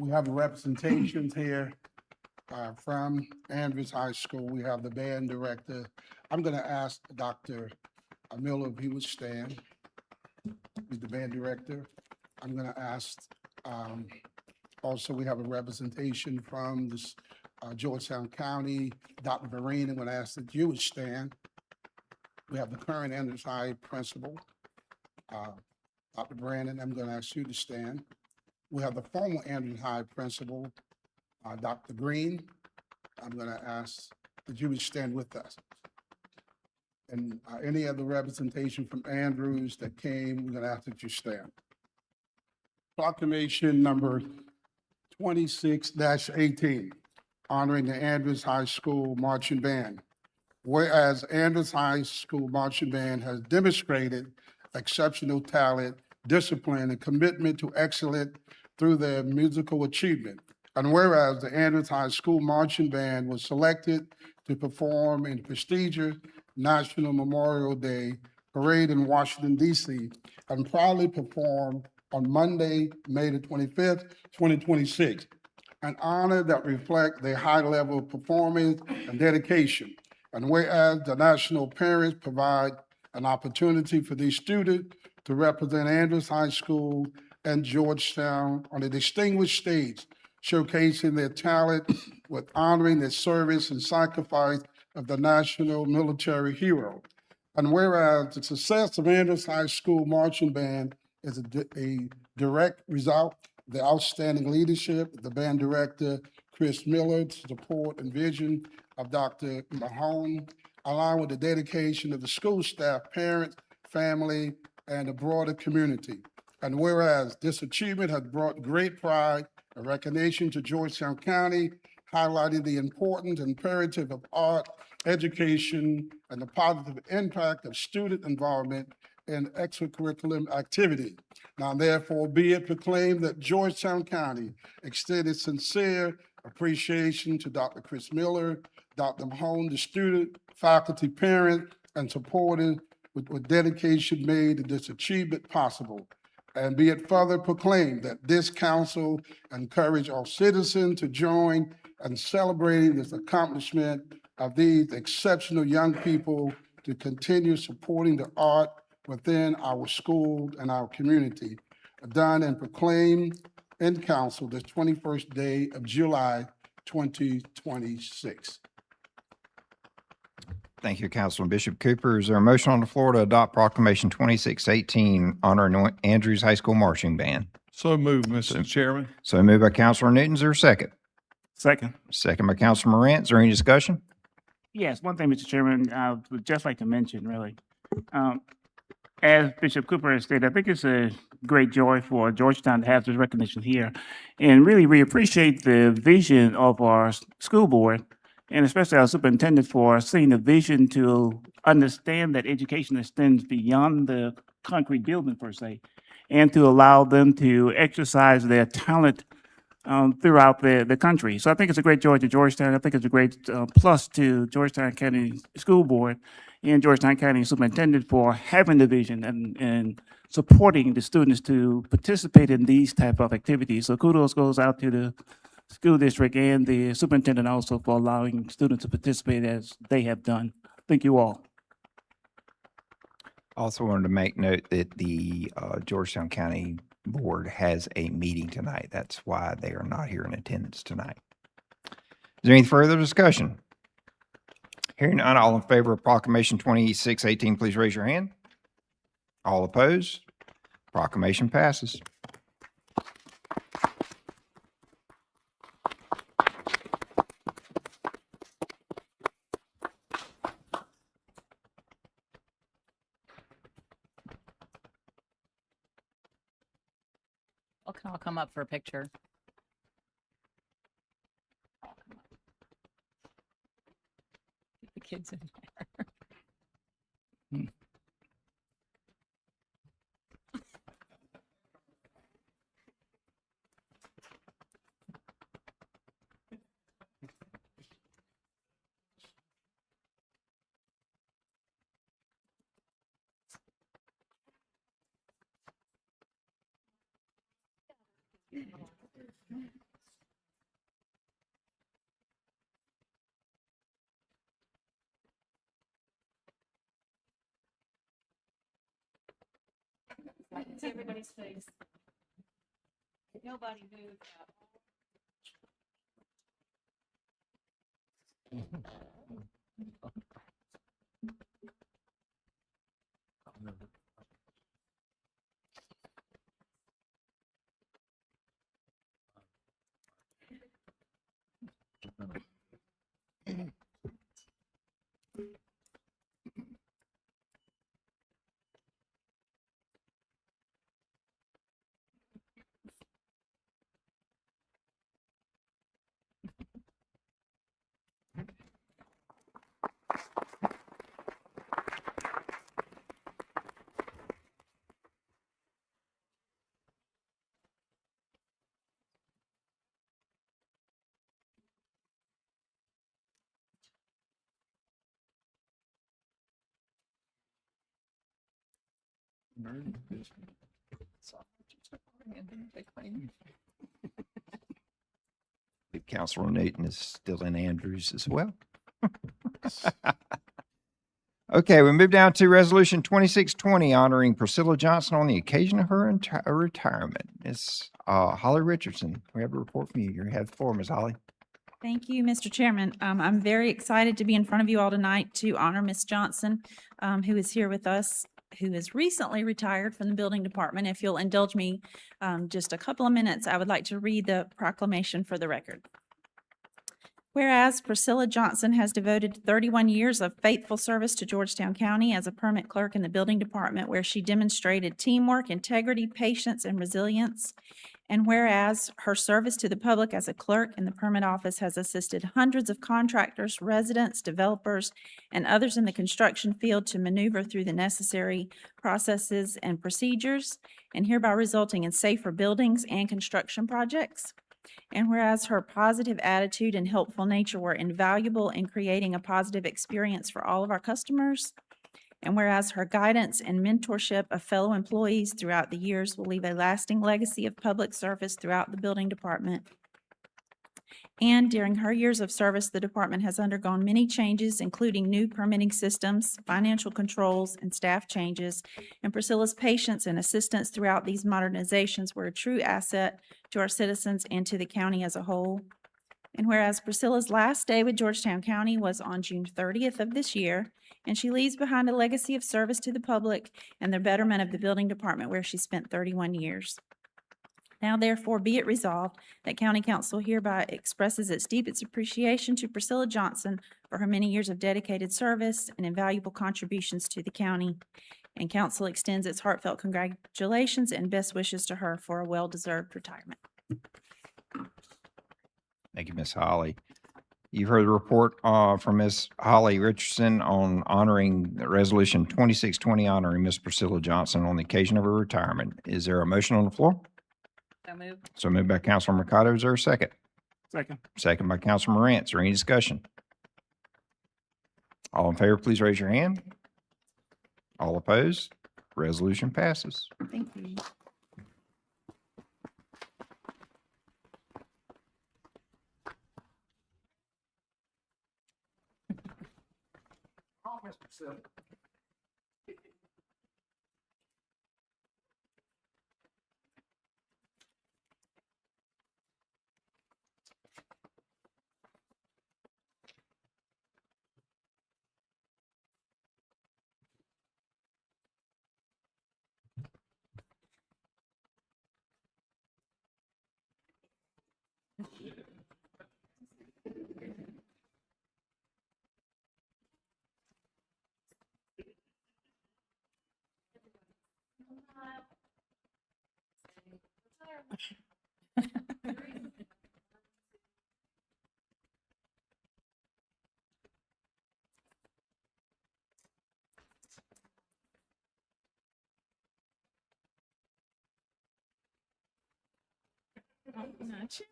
Speaker 2: We have representations here from Andrews High School. We have the band director. I'm going to ask Dr. Miller if he would stand. He's the band director. I'm going to ask, also we have a representation from this Georgetown County. Dr. Vereen, I'm going to ask that you would stand. We have the current Andrews High principal, Dr. Brandon. I'm going to ask you to stand. We have the former Andrews High principal, Dr. Green. I'm going to ask that you would stand with us. And any other representation from Andrews that came, we're going to ask that you stand. Proclamation number 26-18, honoring the Andrews High School Marching Band. Whereas Andrews High School Marching Band has demonstrated exceptional talent, discipline, and commitment to excellence through their musical achievement. And whereas the Andrews High School Marching Band was selected to perform in the prestigious National Memorial Day Parade in Washington, D.C., and proudly performed on Monday, May the 25th, 2026. an honor that reflects their high level of performance and dedication. And whereas the National Parents provide an opportunity for these students to represent Andrews High School and Georgetown on a distinguished stage, showcasing their talent with honoring the service and sacrifice of the national military hero. And whereas the success of Andrews High School Marching Band is a direct result of the outstanding leadership of the band director, Chris Miller, support and vision of Dr. Mahone, along with the dedication of the school staff, parents, family, and the broader community. And whereas this achievement has brought great pride and recognition to Georgetown County, highlighting the importance and imperative of art, education, and the positive impact of student involvement in extracurricular activity. Now therefore be it proclaimed that Georgetown County extended sincere appreciation to Dr. Chris Miller, Dr. Mahone, the student, faculty, parent, and supporters with dedication made to this achievement possible. And be it further proclaimed that this council encourage all citizens to join in celebrating this accomplishment of these exceptional young people to continue supporting the art within our school and our community. Done and proclaimed in council this 21st day of July, 2026.
Speaker 1: Thank you, Councilman Bishop Cooper. Is there a motion on the floor to adopt Proclamation 2618 honoring Andrews High School Marching Band?
Speaker 9: So moved, Mr. Chairman.
Speaker 1: So moved by Councilor Newton. Is there a second?
Speaker 10: Second.
Speaker 1: Second by Councilor Morant. Is there any discussion?
Speaker 10: Yes, one thing, Mr. Chairman, I would just like to mention, really. As Bishop Cooper has stated, I think it's a great joy for Georgetown to have this recognition here. And really, we appreciate the vision of our school board, and especially our superintendent, for seeing the vision to understand that education extends beyond the concrete building per se, and to allow them to exercise their talent throughout the country. So I think it's a great joy to Georgetown. I think it's a great plus to Georgetown County School Board and Georgetown County Superintendent for having the vision and supporting the students to participate in these type of activities. So kudos goes out to the school district and the superintendent also for allowing students to participate as they have done. Thank you all.
Speaker 1: Also wanted to make note that the Georgetown County Board has a meeting tonight. That's why they are not here in attendance tonight. Is there any further discussion? Hearing none, all in favor of Proclamation 2618, please raise your hand. All opposed? Proclamation passes.
Speaker 11: I'll come up for a picture. Get the kids in there. I can see everybody's face. Nobody moved.
Speaker 1: Counselor Newton is still in Andrews as well. Okay, we move down to Resolution 2620, honoring Priscilla Johnson on the occasion of her retirement. Ms. Holly Richardson, we have a report from you. You have the floor, Ms. Holly.
Speaker 12: Thank you, Mr. Chairman. I'm very excited to be in front of you all tonight to honor Ms. Johnson, who is here with us, who is recently retired from the building department. If you'll indulge me just a couple of minutes, I would like to read the proclamation for the record. Whereas Priscilla Johnson has devoted 31 years of faithful service to Georgetown County as a permit clerk in the building department, where she demonstrated teamwork, integrity, patience, and resilience. And whereas her service to the public as a clerk in the permit office has assisted hundreds of contractors, residents, developers, and others in the construction field to maneuver through the necessary processes and procedures, and hereby resulting in safer buildings and construction projects. And whereas her positive attitude and helpful nature were invaluable in creating a positive experience for all of our customers. And whereas her guidance and mentorship of fellow employees throughout the years will leave a lasting legacy of public service throughout the building department. And during her years of service, the department has undergone many changes, including new permitting systems, financial controls, and staff changes. And Priscilla's patience and assistance throughout these modernizations were a true asset to our citizens and to the county as a whole. And whereas Priscilla's last day with Georgetown County was on June 30th of this year, and she leaves behind a legacy of service to the public and the betterment of the building department where she spent 31 years. Now therefore be it resolved that County Council hereby expresses its deepest appreciation to Priscilla Johnson for her many years of dedicated service and invaluable contributions to the county. And council extends its heartfelt congratulations and best wishes to her for a well-deserved retirement.
Speaker 1: Thank you, Ms. Holly. You've heard the report from Ms. Holly Richardson on honoring Resolution 2620, honoring Ms. Priscilla Johnson on the occasion of her retirement. Is there a motion on the floor?
Speaker 11: So moved.
Speaker 1: So moved by Councilor Mercado. Is there a second?
Speaker 10: Second.
Speaker 1: Second by Councilor Morant. Is there any discussion? All in favor, please raise your hand. All opposed? Resolution passes.
Speaker 12: Thank you. Not sure.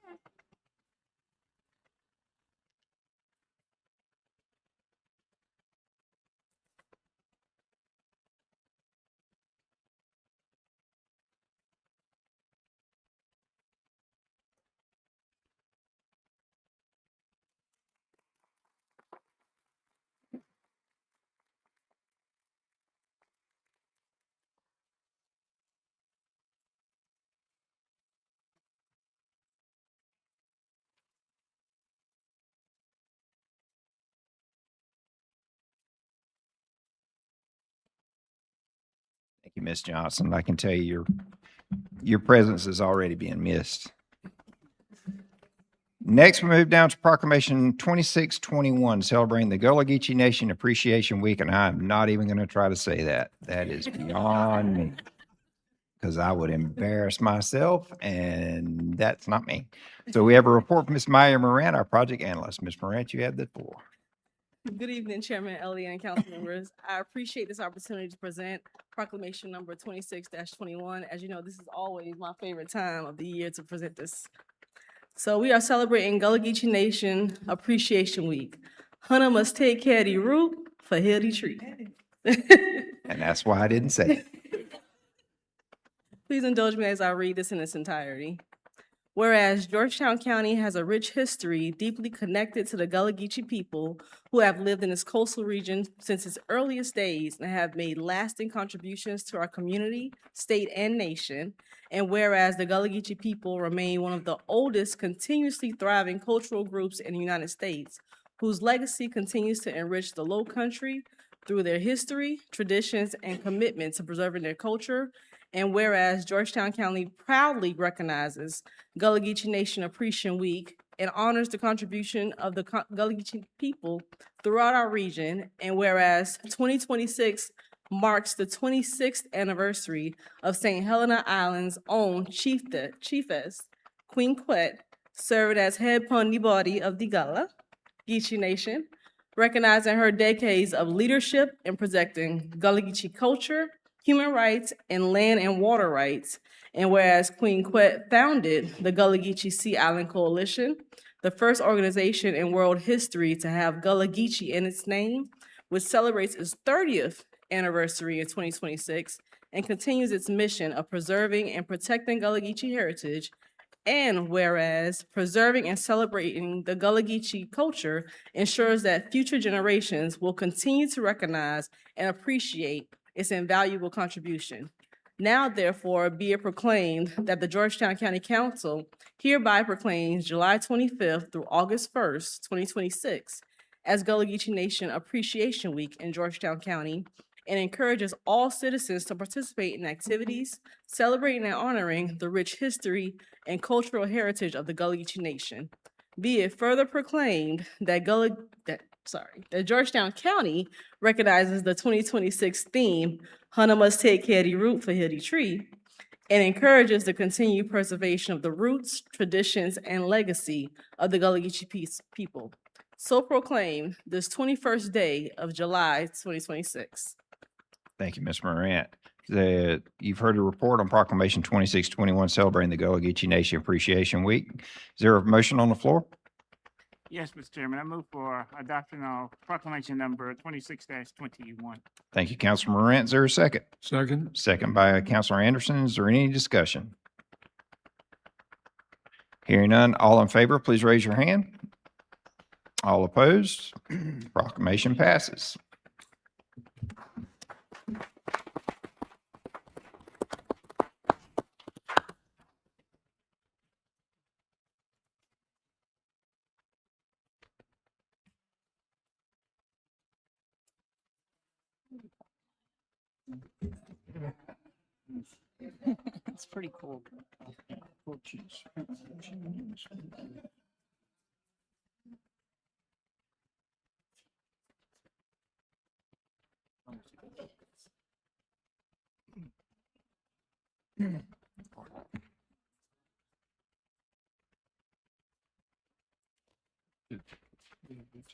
Speaker 1: Thank you, Ms. Johnson. I can tell you your presence is already being missed. Next, we move down to Proclamation 2621, celebrating the Gullah Geechee Nation Appreciation Week, and I'm not even going to try to say that. That is beyond me, because I would embarrass myself, and that's not me. So we have a report from Ms. Maya Moran, our project analyst. Ms. Moran, you have the floor.
Speaker 13: Good evening, Chairman Elliott and council members. I appreciate this opportunity to present proclamation number 26-21. As you know, this is always my favorite time of the year to present this. So we are celebrating Gullah Geechee Nation Appreciation Week. Hunter must take care of the root for healthy tree.
Speaker 1: And that's why I didn't say it.
Speaker 13: Please indulge me as I read this in its entirety. Whereas Georgetown County has a rich history deeply connected to the Gullah Geechee people who have lived in this coastal region since its earliest days and have made lasting contributions to our community, state, and nation. And whereas the Gullah Geechee people remain one of the oldest continuously thriving cultural groups in the United States, whose legacy continues to enrich the Low Country through their history, traditions, and commitment to preserving their culture. And whereas Georgetown County proudly recognizes Gullah Geechee Nation Appreciation Week and honors the contribution of the Gullah Geechee people throughout our region. And whereas 2026 marks the 26th anniversary of St. Helena Island's own chiefess, Queen Quet, served as head Pandi body of the Gullah Geechee Nation, recognizing her decades of leadership in protecting Gullah Geechee culture, human rights, and land and water rights. And whereas Queen Quet founded the Gullah Geechee Sea Island Coalition, the first organization in world history to have Gullah Geechee in its name, which celebrates its 30th anniversary in 2026 and continues its mission of preserving and protecting Gullah Geechee heritage. And whereas preserving and celebrating the Gullah Geechee culture ensures that future generations will continue to recognize and appreciate its invaluable contribution. Now, therefore, be it proclaimed that the Georgetown County Council hereby proclaims July 25th through August 1st, 2026, as Gullah Geechee Nation Appreciation Week in Georgetown County, and encourages all citizens to participate in activities celebrating and honoring the rich history and cultural heritage of the Gullah Geechee Nation. Be it further proclaimed that Georgetown County recognizes the 2026 theme, Hunter must take care of the root for the tree, and encourages the continued preservation of the roots, traditions, and legacy of the Gullah Geechee people. So proclaimed this 21st day of July, 2026.
Speaker 1: Thank you, Ms. Morant. You've heard a report on Proclamation 2621 celebrating the Gullah Geechee Nation Appreciation Week. Is there a motion on the floor?
Speaker 10: Yes, Mr. Chairman, I move for adoption of proclamation number 26-21.
Speaker 1: Thank you, Councilor Morant. Is there a second?
Speaker 7: Second?
Speaker 1: Second by Councilor Anderson. Is there any discussion? Hearing none, all in favor, please raise your hand. All opposed? Proclamation passes.
Speaker 11: It's pretty cool.
Speaker 7: Good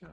Speaker 7: job.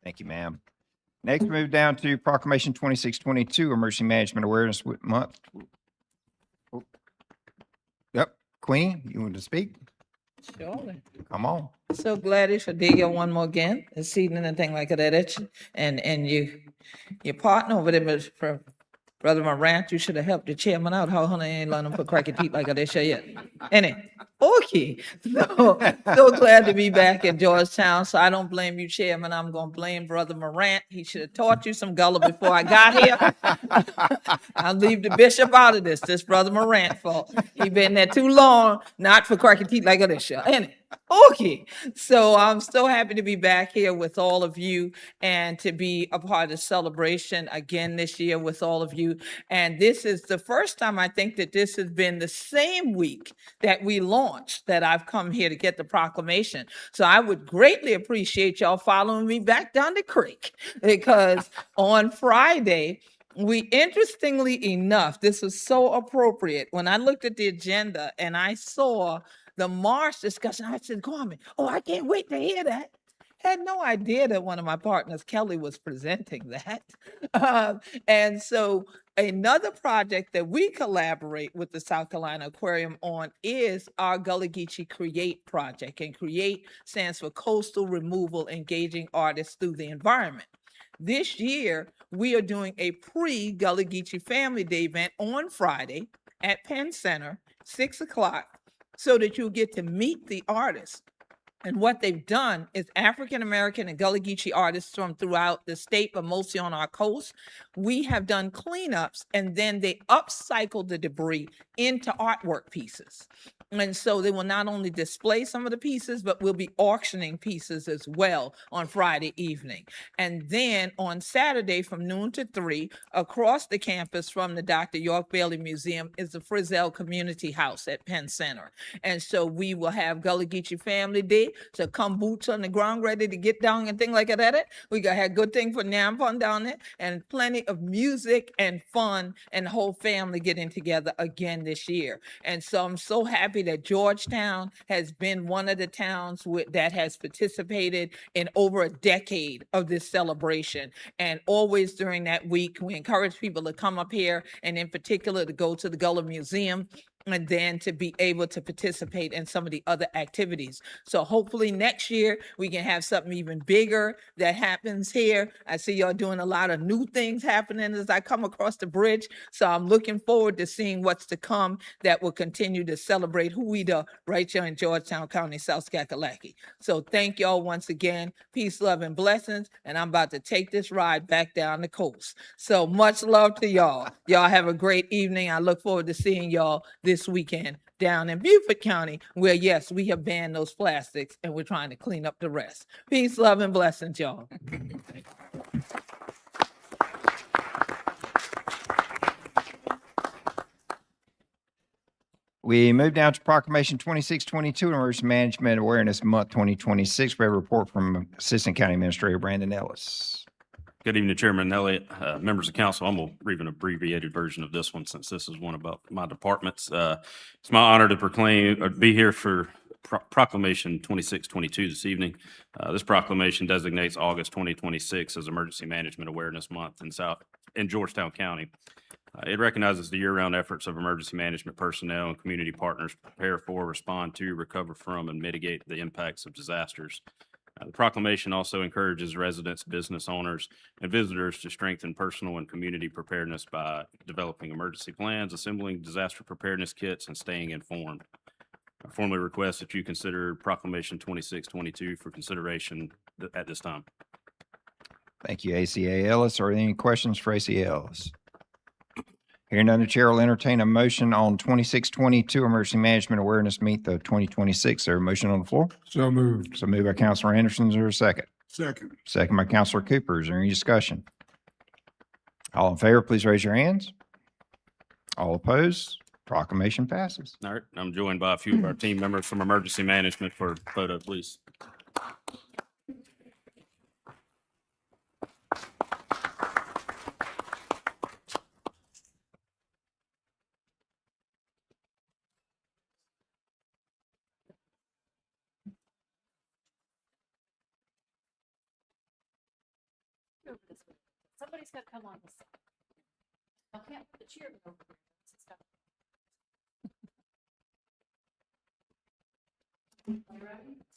Speaker 1: Thank you, ma'am. Next, move down to Proclamation 2622, Emergency Management Awareness Month. Oh. Yep, Queenie, you want to speak?
Speaker 14: Surely.
Speaker 1: Come on.
Speaker 14: So glad if I did get one more again this evening and thing like that. And your partner over there, from Brother Morant, you should have helped the chairman out. How honey ain't letting him put cracky teeth like that yet. Okay. So glad to be back in Georgetown. So I don't blame you, Chairman. I'm gonna blame Brother Morant. He should have taught you some Gullah before I got here. I'll leave the bishop out of this. This Brother Morant fault. He been there too long, not for cracky teeth like this. Okay, so I'm so happy to be back here with all of you and to be a part of the celebration again this year with all of you. And this is the first time I think that this has been the same week that we launched that I've come here to get the proclamation. So I would greatly appreciate y'all following me back down the creek because on Friday, interestingly enough, this was so appropriate. When I looked at the agenda and I saw the March discussion, I said, Kwame, oh, I can't wait to hear that. Had no idea that one of my partners, Kelly, was presenting that. And so another project that we collaborate with the South Carolina Aquarium on is our Gullah Geechee Create project. And Create stands for Coastal Removal Engaging Artists Through the Environment. This year, we are doing a pre-Gullah Geechee Family Day event on Friday at Penn Center, 6 o'clock, so that you'll get to meet the artists. And what they've done is African-American and Gullah Geechee artists from throughout the state, but mostly on our coast, we have done cleanups and then they upcycle the debris into artwork pieces. And so they will not only display some of the pieces, but we'll be auctioning pieces as well on Friday evening. And then on Saturday from noon to 3, across the campus from the Dr. York Bailey Museum is the Frizzell Community House at Penn Center. And so we will have Gullah Geechee Family Day, so come boots on the ground, ready to get down and things like that. We got to have good thing for Nampon down there and plenty of music and fun and the whole family getting together again this year. And so I'm so happy that Georgetown has been one of the towns that has participated in over a decade of this celebration. And always during that week, we encourage people to come up here and in particular to go to the Gullah Museum and then to be able to participate in some of the other activities. So hopefully next year we can have something even bigger that happens here. I see y'all doing a lot of new things happening as I come across the bridge. So I'm looking forward to seeing what's to come that will continue to celebrate who we are right here in Georgetown County, South Kakalaki. So thank y'all once again. Peace, love, and blessings. And I'm about to take this ride back down the coast. So much love to y'all. Y'all have a great evening. I look forward to seeing y'all this weekend down in Beaufort County, where yes, we have banned those plastics and we're trying to clean up the rest. Peace, love, and blessings, y'all.
Speaker 1: We move down to Proclamation 2622, Emergency Management Awareness Month 2026. We have a report from Assistant County Administrator Brandon Ellis.
Speaker 15: Good evening, Chairman Elliott, members of council. I'm going to read an abbreviated version of this one since this is one about my departments. It's my honor to be here for Proclamation 2622 this evening. This proclamation designates August 2026 as Emergency Management Awareness Month in Georgetown County. It recognizes the year-round efforts of emergency management personnel and community partners to prepare for, respond to, recover from, and mitigate the impacts of disasters. The proclamation also encourages residents, business owners, and visitors to strengthen personal and community preparedness by developing emergency plans, assembling disaster preparedness kits, and staying informed. I formally request that you consider Proclamation 2622 for consideration at this time.
Speaker 1: Thank you, ACA Ellis. Are there any questions for ACA Ellis? Hearing none, the chair will entertain a motion on 2622 Emergency Management Awareness Meet of 2026. Is there a motion on the floor?
Speaker 7: So moved.
Speaker 1: So moved by Councilor Anderson. Is there a second?
Speaker 2: Second.
Speaker 1: Second by Councilor Cooper. Is there any discussion? All in favor, please raise your hands. All opposed? Proclamation passes.
Speaker 15: All right, I'm joined by a few of our team members from emergency management for photo, please.
Speaker 11: Somebody's got to come on this side. I can't put the chair over there. All right.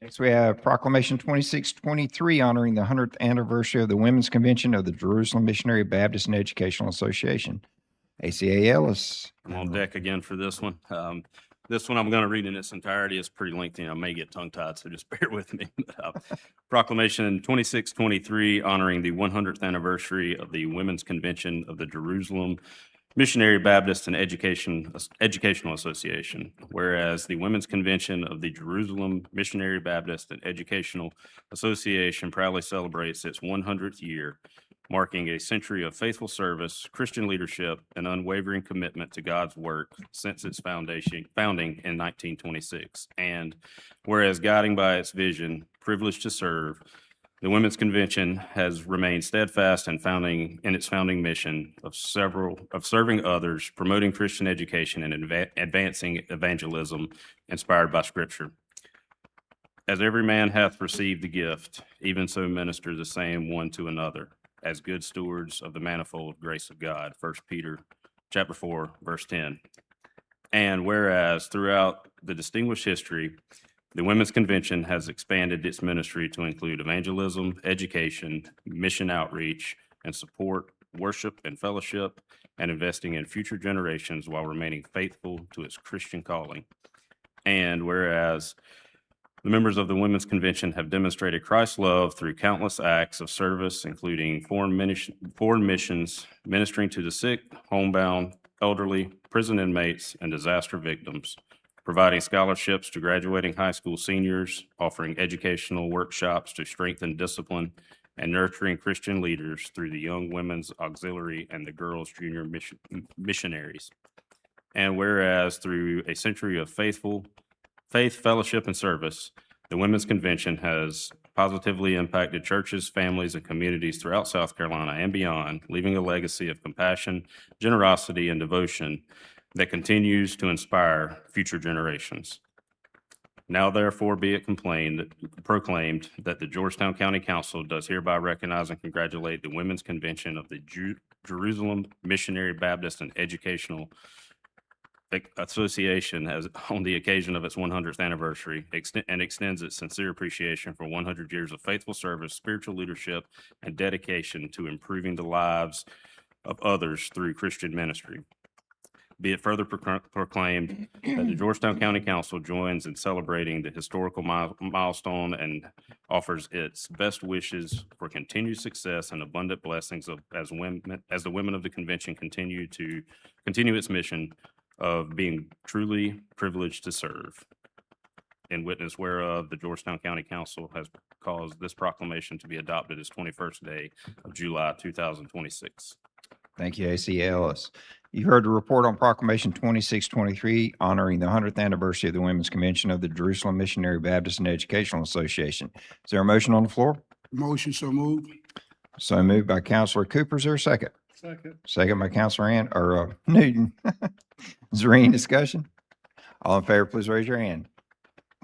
Speaker 1: Next, we have Proclamation 2623 honoring the 100th anniversary of the Women's Convention of the Jerusalem Missionary Baptist and Educational Association. ACA Ellis.
Speaker 15: I'm on deck again for this one. This one I'm going to read in its entirety. It's pretty lengthy. I may get tongue-tied, so just bear with me. Proclamation 2623 honoring the 100th anniversary of the Women's Convention of the Jerusalem Missionary Baptist and Educational Association. Whereas the Women's Convention of the Jerusalem Missionary Baptist and Educational Association proudly celebrates its 100th year, marking a century of faithful service, Christian leadership, and unwavering commitment to God's work since its founding in 1926. And whereas guiding by its vision, privileged to serve, the Women's Convention has remained steadfast in its founding mission of serving others, promoting Christian education, and advancing evangelism inspired by Scripture. As every man hath received the gift, even so minister the same one to another, as good stewards of the manifold grace of God. 1 Peter chapter 4, verse 10. And whereas throughout the distinguished history, the Women's Convention has expanded its ministry to include evangelism, education, mission outreach, and support, worship and fellowship, and investing in future generations while remaining faithful to its Christian calling. And whereas the members of the Women's Convention have demonstrated Christ's love through countless acts of service, including foreign missions, ministering to the sick, homebound, elderly, prison inmates, and disaster victims, providing scholarships to graduating high school seniors, offering educational workshops to strengthen discipline, and nurturing Christian leaders through the Young Women's Auxiliary and the Girls Junior Missionaries. And whereas through a century of faith, fellowship, and service, the Women's Convention has positively impacted churches, families, and communities throughout South Carolina and beyond, leaving a legacy of compassion, generosity, and devotion that continues to inspire future generations. Now therefore be it proclaimed that the Georgetown County Council does hereby recognize and congratulate the Women's Convention of the Jerusalem Missionary Baptist and Educational Association as on the occasion of its 100th anniversary, and extends its sincere appreciation for 100 years of faithful service, spiritual leadership, and dedication to improving the lives of others through Christian ministry. Be it further proclaimed that the Georgetown County Council joins in celebrating the historical milestone and offers its best wishes for continued success and abundant blessings as the women of the convention continue its mission of being truly privileged to serve. In witness whereof, the Georgetown County Council has caused this proclamation to be adopted as 21st day of July 2026.
Speaker 1: Thank you, AC Ellis. You heard the report on Proclamation 2623 honoring the 100th anniversary of the Women's Convention of the Jerusalem Missionary Baptist and Educational Association. Is there a motion on the floor?
Speaker 2: Motion so moved.
Speaker 1: So moved by Counselor Cooper. Is there a second?
Speaker 2: Second.
Speaker 1: Second by Counselor Newton. Is there any discussion? All in favor, please raise your hand.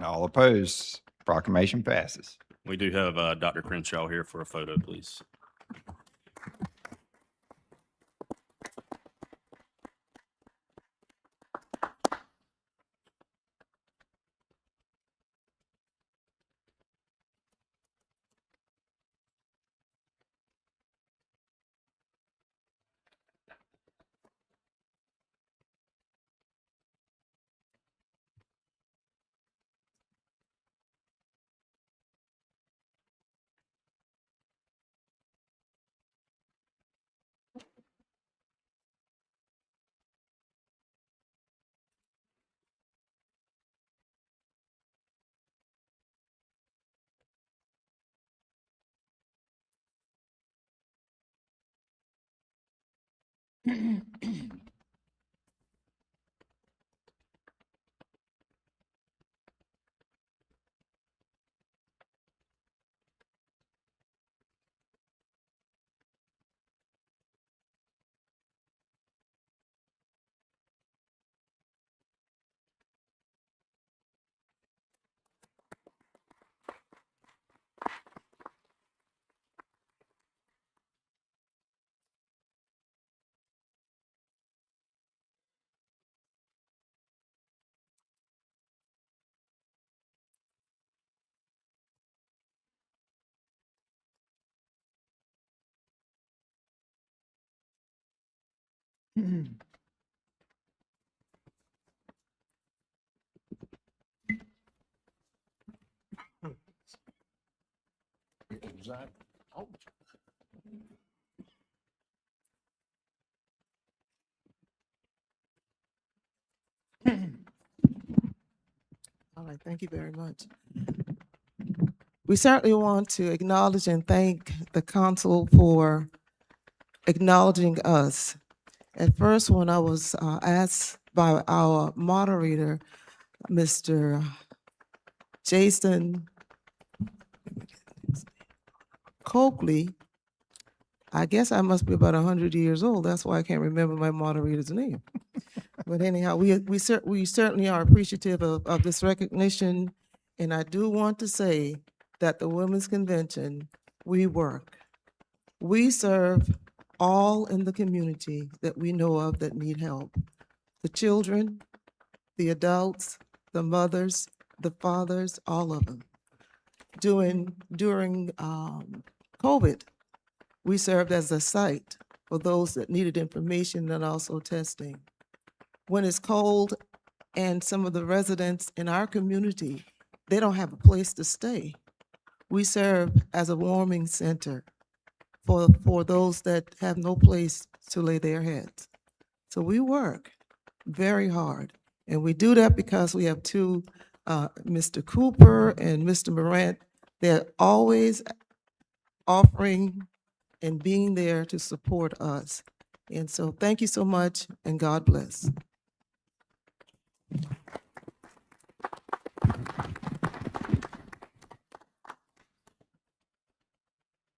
Speaker 1: All opposed, proclamation passes.
Speaker 15: We do have Dr. Crenshaw here for a photo, please.
Speaker 16: All right, thank you very much. We certainly want to acknowledge and thank the council for acknowledging us. At first, when I was asked by our moderator, Mr. Jason Coakley, I guess I must be about 100 years old. That's why I can't remember my moderator's name. But anyhow, we certainly are appreciative of this recognition. And I do want to say that the Women's Convention, we work. We serve all in the community that we know of that need help. The children, the adults, the mothers, the fathers, all of them. During COVID, we served as a site for those that needed information and also testing. When it's cold and some of the residents in our community, they don't have a place to stay, we serve as a warming center for those that have no place to lay their heads. So we work very hard, and we do that because we have two, Mr. Cooper and Mr. Morant. They're always offering and being there to support us. And so thank you so much, and God bless.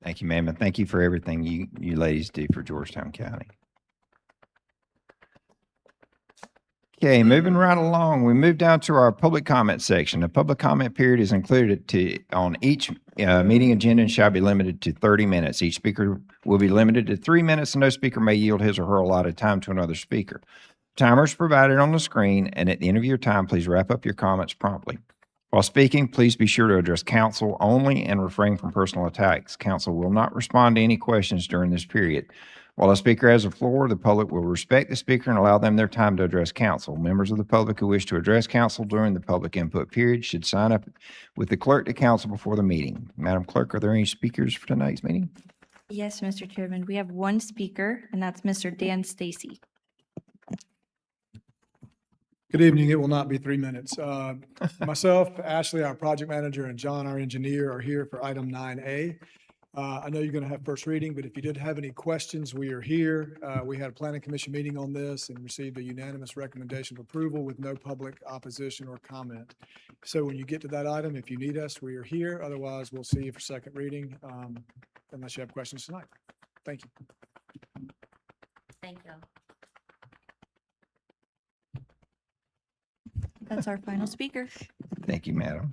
Speaker 1: Thank you, ma'am, and thank you for everything you ladies do for Georgetown County. Okay, moving right along, we move down to our public comment section. The public comment period is included on each meeting agenda and shall be limited to 30 minutes. Each speaker will be limited to 3 minutes, and no speaker may yield his or her allotted time to another speaker. Timer is provided on the screen, and at the end of your time, please wrap up your comments promptly. While speaking, please be sure to address council only and refrain from personal attacks. Council will not respond to any questions during this period. While a speaker has the floor, the public will respect the speaker and allow them their time to address council. Members of the public who wish to address council during the public input period should sign up with the clerk to council before the meeting. Madam Clerk, are there any speakers for tonight's meeting?
Speaker 17: Yes, Mr. Chairman, we have one speaker, and that's Mr. Dan Stacy.
Speaker 18: Good evening. It will not be 3 minutes. Myself, Ashley, our project manager, and John, our engineer, are here for item 9A. I know you're going to have first reading, but if you did have any questions, we are here. We had a planning commission meeting on this and received a unanimous recommendation of approval with no public opposition or comment. So when you get to that item, if you need us, we are here. Otherwise, we'll see you for second reading, unless you have questions tonight. Thank you.
Speaker 6: Thank you.
Speaker 17: That's our final speaker.
Speaker 1: Thank you, madam.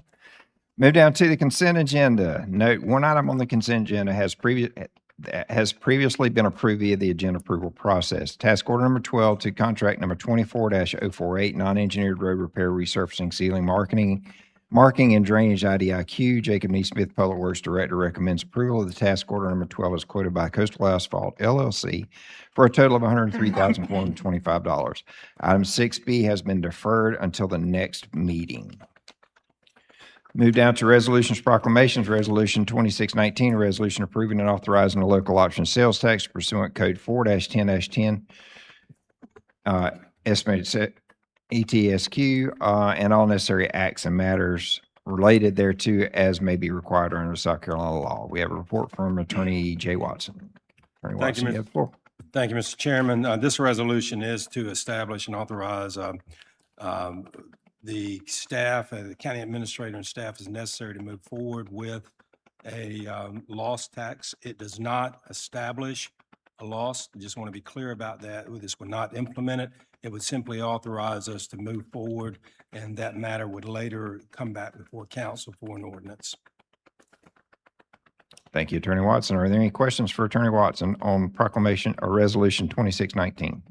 Speaker 1: Move down to the consent agenda. Note, one item on the consent agenda has previously been approved via the agenda approval process. Task order number 12 to contract number 24-048, non-engineered road repair, resurfacing, sealing, marking and drainage IDIQ. Jacob D. Smith, Public Works Director, recommends approval of the task order number 12 as quoted by Coastal Asphalt LLC for a total of $103,425. Item 6B has been deferred until the next meeting. Move down to resolutions, proclamations. Resolution 2619, a resolution approving and authorizing a local option sales tax pursuant code 4-10-10, estimated ETSQ, and all necessary acts and matters related thereto as may be required under South Carolina law. We have a report from Attorney Jay Watson. Attorney
Speaker 19: Thank you,
Speaker 1: Watson, you have the floor.
Speaker 19: Thank you, Mr. Chairman. This resolution is to establish and authorize the staff, the county administrator and staff is necessary to move forward with a loss tax. It does not establish a loss. I just want to be clear about that. This would not implement it. It would simply authorize us to move forward, and that matter would later come back before council for an ordinance.
Speaker 1: Thank you, Attorney Watson. Are there any questions for Attorney Watson on proclamation or resolution 2619?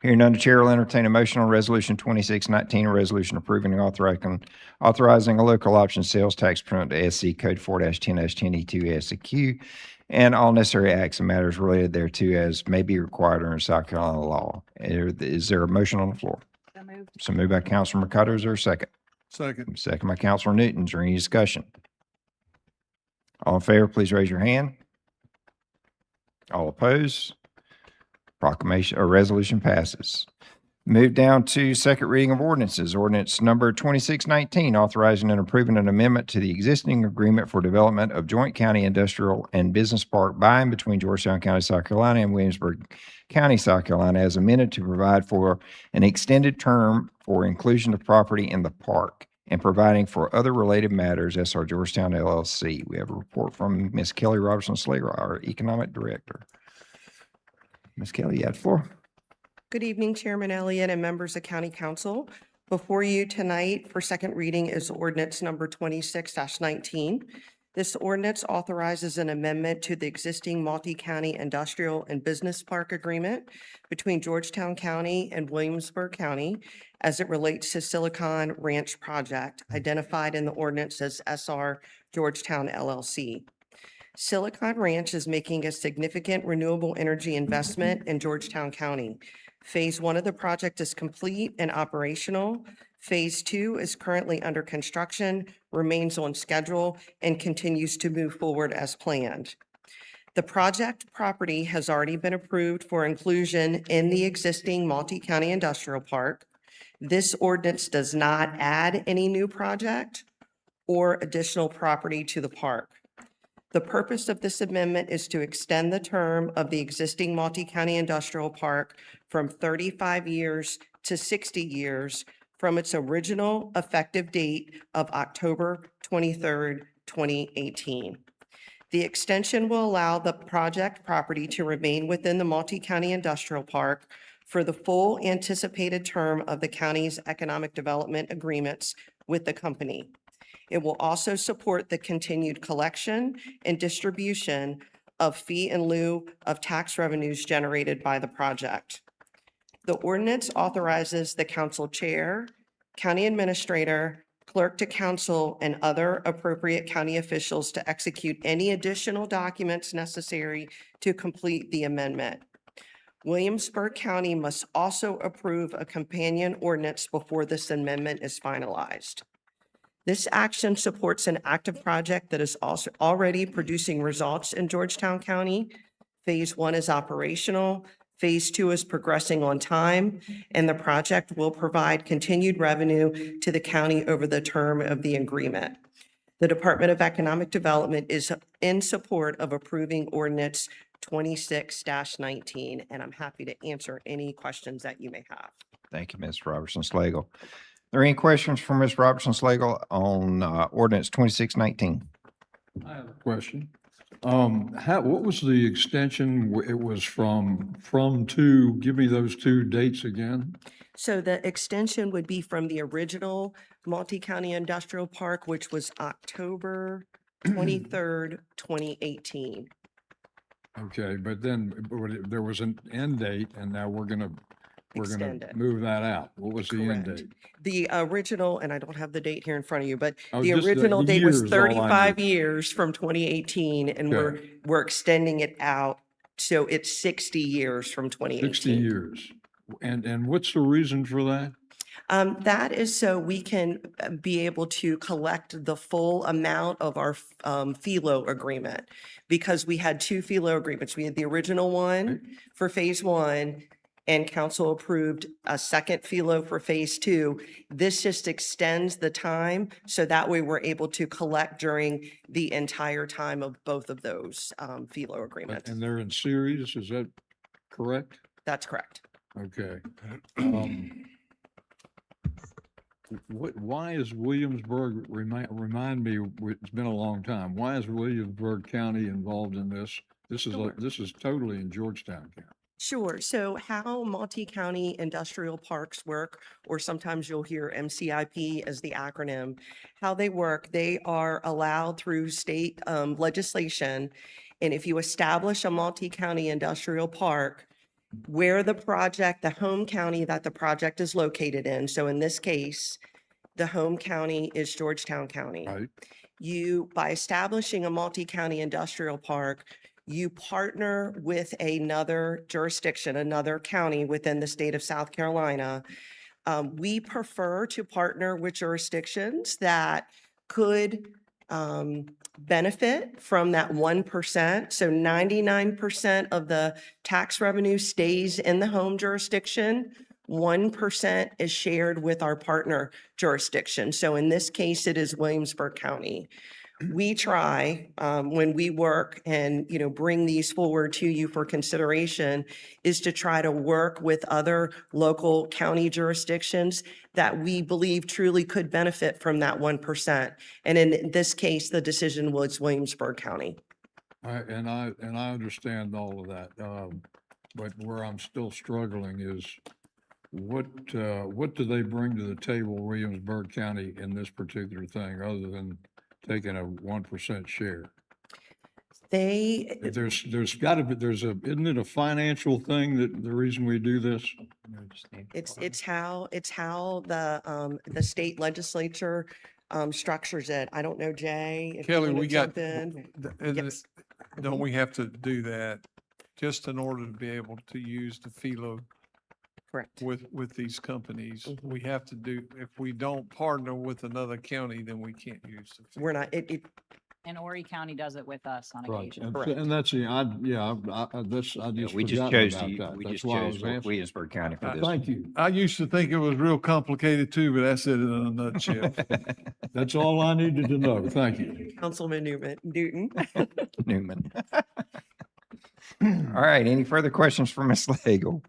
Speaker 1: Hearing none, the chair will entertain a motion on resolution 2619, a resolution approving and authorizing a local option sales tax pursuant to SC code 4-10-10 E2 SQ and all necessary acts and matters related thereto as may be required under South Carolina law. Is there a motion on the floor? So moved by Councilor McCutter. Is there a second?
Speaker 9: Second.
Speaker 1: Second by Councilor Newton. Is there any discussion? All in favor, please raise your hand. All opposed? Proclamation or resolution passes. Move down to second reading of ordinances. Ordinance number 2619, authorizing and approving an amendment to the existing agreement for development of joint county industrial and business park by and between Georgetown County, South Carolina and Williamsburg County, South Carolina, as amended to provide for an extended term for inclusion of property in the park and providing for other related matters, SR Georgetown LLC. We have a report from Ms. Kelly Robertson-Slager, our Economic Director. Ms. Kelly, you have the floor.
Speaker 20: Good evening, Chairman Elliott and members of County Council. Before you tonight for second reading is ordinance number 26-19. This ordinance authorizes an amendment to the existing multi-county industrial and business park agreement between Georgetown County and Williamsburg County as it relates to Silicon Ranch project identified in the ordinance as SR Georgetown LLC. Silicon Ranch is making a significant renewable energy investment in Georgetown County. Phase 1 of the project is complete and operational. Phase 2 is currently under construction, remains on schedule, and continues to move forward as planned. The project property has already been approved for inclusion in the existing multi-county industrial park. This ordinance does not add any new project or additional property to the park. The purpose of this amendment is to extend the term of the existing multi-county industrial park from 35 years to 60 years from its original effective date of October 23rd, 2018. The extension will allow the project property to remain within the multi-county industrial park for the full anticipated term of the county's economic development agreements with the company. It will also support the continued collection and distribution of fee in lieu of tax revenues generated by the project. The ordinance authorizes the council chair, county administrator, clerk to council, and other appropriate county officials to execute any additional documents necessary to complete the amendment. Williamsburg County must also approve a companion ordinance before this amendment is finalized. This action supports an active project that is also already producing results in Georgetown County. Phase 1 is operational. Phase 2 is progressing on time, and the project will provide continued revenue to the county over the term of the agreement. The Department of Economic Development is in support of approving ordinance 26-19, and I'm happy to answer any questions that you may have.
Speaker 1: Thank you, Ms. Robertson-Slager. Are there any questions for Ms. Robertson-Slager on ordinance 2619?
Speaker 7: I have a question. What was the extension? It was from to, give me those two dates again.
Speaker 20: So the extension would be from the original multi-county industrial park, which was October 23rd, 2018.
Speaker 7: Okay, but then there was an end date and now we're gonna
Speaker 20: Extend it.
Speaker 7: move that out. What was the end
Speaker 20: Correct.
Speaker 7: date?
Speaker 20: The original, and I don't have the date here in front of you, but
Speaker 7: Oh,
Speaker 20: the
Speaker 7: just the
Speaker 20: original date was
Speaker 7: years, all I
Speaker 20: 35
Speaker 7: need.
Speaker 20: years from 2018, and
Speaker 7: Okay.
Speaker 20: we're extending it out, so it's 60 years from 2018.
Speaker 7: 60 years. And what's the reason for that?
Speaker 20: That is so we can be able to collect the full amount of our FILO agreement, because we had two FILO agreements. We had the original one for phase 1, and council approved a second FILO for phase 2. This just extends the time, so that way we're able to collect during the entire time of both of those FILO agreements.
Speaker 7: And they're in series, is that correct?
Speaker 20: That's correct.
Speaker 7: Okay. Why is Williamsburg, remind me, it's been a long time, why is Williamsburg County involved in this? This is totally in Georgetown County.
Speaker 20: Sure. So how multi-county industrial parks work, or sometimes you'll hear MCIP as the acronym, how they work, they are allowed through state legislation. And if you establish a multi-county industrial park, where the home county that the project is located in, so in this case, the home county is Georgetown County.
Speaker 7: Right.
Speaker 20: By establishing a multi-county industrial park, you partner with another jurisdiction, another county within the state of South Carolina. We prefer to partner with jurisdictions that could benefit from that 1%. So 99% of the tax revenue stays in the home jurisdiction. 1% is shared with our partner jurisdiction. So in this case, it is Williamsburg County. We try, when we work and, bring these forward to you for consideration, is to try to work with other local county jurisdictions that we believe truly could benefit from that 1%. And in this case, the decision was Williamsburg County.
Speaker 7: And I understand all of that. But where I'm still struggling is what do they bring to the table, Williamsburg County, in this particular thing, other than taking a 1% share? There's got to be, isn't it a financial thing that the reason we do this?
Speaker 20: It's how the state legislature structures it. I don't know, Jay, if you
Speaker 9: Kelly,
Speaker 20: want to
Speaker 9: we got,
Speaker 20: jump in. Yes.
Speaker 9: don't we have to do that just in order to be able to use the FILO?
Speaker 20: Correct.
Speaker 9: With these companies, we have to do, if we don't partner with another county, then we can't use the FILO.
Speaker 20: We're not,
Speaker 11: And Horry County does it with us on
Speaker 7: Right,
Speaker 11: occasion.
Speaker 7: and that's the, I just
Speaker 1: We just
Speaker 7: forgot
Speaker 1: chose
Speaker 7: about
Speaker 1: to,
Speaker 7: that.
Speaker 1: we
Speaker 7: That's
Speaker 1: just
Speaker 7: why I
Speaker 1: chose
Speaker 7: was answering.
Speaker 1: Williamsburg County for this.
Speaker 7: Thank you.
Speaker 9: I used to think it was real complicated too, but that's it in a nutshell.
Speaker 7: That's all I needed to know. Thank you.
Speaker 20: Councilman Newton.
Speaker 1: Newman. All right, any further questions for Ms. Legel?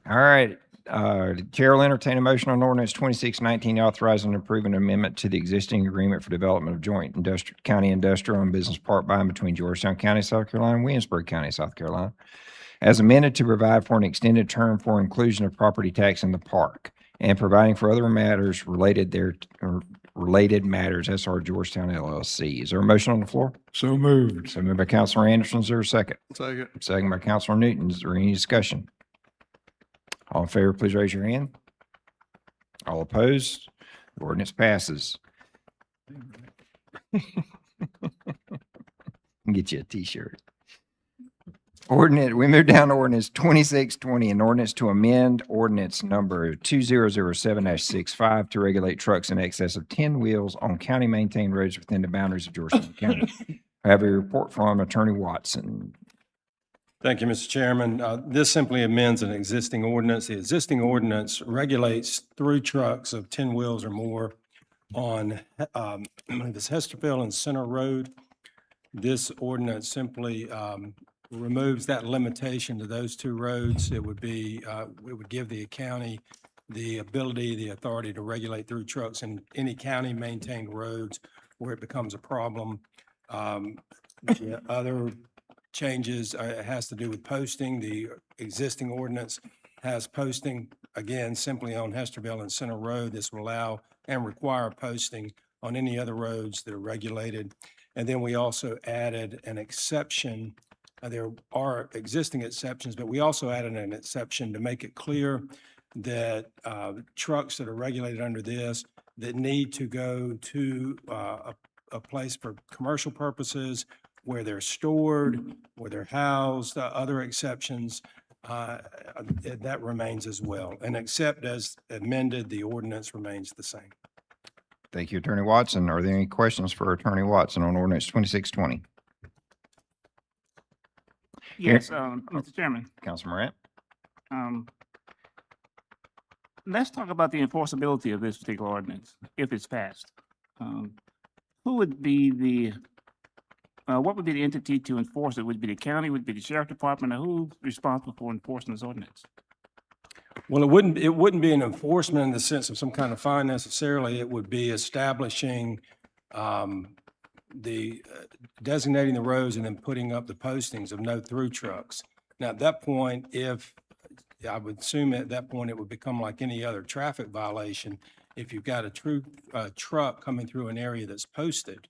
Speaker 1: All right, Chair will entertain a motion on ordinance 2619 authorizing and approving an amendment to the existing agreement for development of joint county industrial and business park by and between Georgetown County, South Carolina, and Williamsburg County, South Carolina, as amended to provide for an extended term for inclusion of property tax in the park and providing for other matters related matters, SR Georgetown LLC. Is there a motion on the floor?
Speaker 7: So moved.
Speaker 1: So moved by Councilor Anderson. Is there a second?
Speaker 9: Second.
Speaker 1: Second by Councilor Newton. Is there any discussion? All in favor, please raise your hand. All opposed? The ordinance passes. Get you a t-shirt. We move down to ordinance 2620, an ordinance to amend ordinance number 2007-65 to regulate trucks in excess of 10 wheels on county maintained roads within the boundaries of Georgetown County. I have a report from Attorney Watson.
Speaker 19: Thank you, Mr. Chairman. This simply amends an existing ordinance. The existing ordinance regulates through trucks of 10 wheels or more on this Hesterfield and Center Road. This ordinance simply removes that limitation to those two roads. It would give the county the ability, the authority to regulate through trucks in any county maintained roads where it becomes a problem. The other changes has to do with posting. The existing ordinance has posting, again, simply on Hesterville and Center Road. This will allow and require posting on any other roads that are regulated. And then we also added an exception. There are existing exceptions, but we also added an exception to make it clear that trucks that are regulated under this that need to go to a place for commercial purposes, where they're stored, where they're housed, other exceptions, that remains as well. And except as amended, the ordinance remains the same.
Speaker 1: Thank you, Attorney Watson. Are there any questions for Attorney Watson on ordinance 2620?
Speaker 10: Yes, Mr. Chairman.
Speaker 1: Councilman Morant?
Speaker 10: Let's talk about the enforceability of this particular ordinance, if it's passed. Who would be what would be the entity to enforce it? Would it be the county, would it be the sheriff department, or who's responsible for enforcing this ordinance?
Speaker 19: Well, it wouldn't be an enforcement in the sense of some kind of fine necessarily. It would be establishing designating the roads and then putting up the postings of no through trucks. Now, at that point, I would assume at that point it would become like any other traffic violation. If you've got a true truck coming through an area that's posted,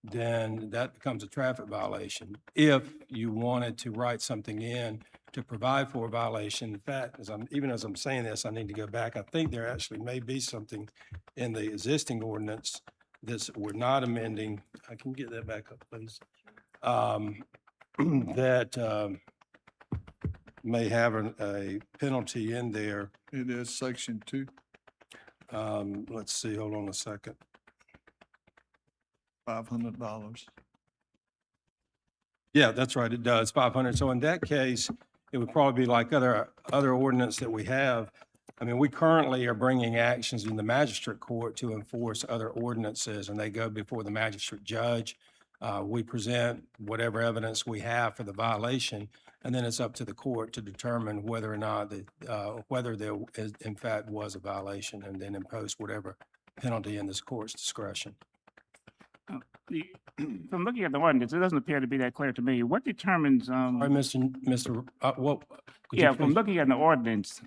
Speaker 19: then that becomes a traffic violation. If you wanted to write something in to provide for a violation, in fact, even as I'm saying this, I need to go back. I think there actually may be something in the existing ordinance that we're not amending. I can get that back up, please. that may have a penalty in there.
Speaker 9: It is section 2,
Speaker 19: Let's see, hold on a second.
Speaker 9: $500.
Speaker 19: Yeah, that's right, it does, 500. So in that case, it would probably be like other ordinance that we have. I mean, we currently are bringing actions in the magistrate court to enforce other ordinances, and they go before the magistrate judge. We present whatever evidence we have for the violation, and then it's up to the court to determine whether or not, whether there is, in fact was a violation, and then impose whatever penalty in this court's discretion.
Speaker 10: From looking at the ordinance, it doesn't appear to be that clear to me. What determines,
Speaker 19: All right, what? could you
Speaker 10: yeah, from
Speaker 19: please-
Speaker 10: looking at the ordinance,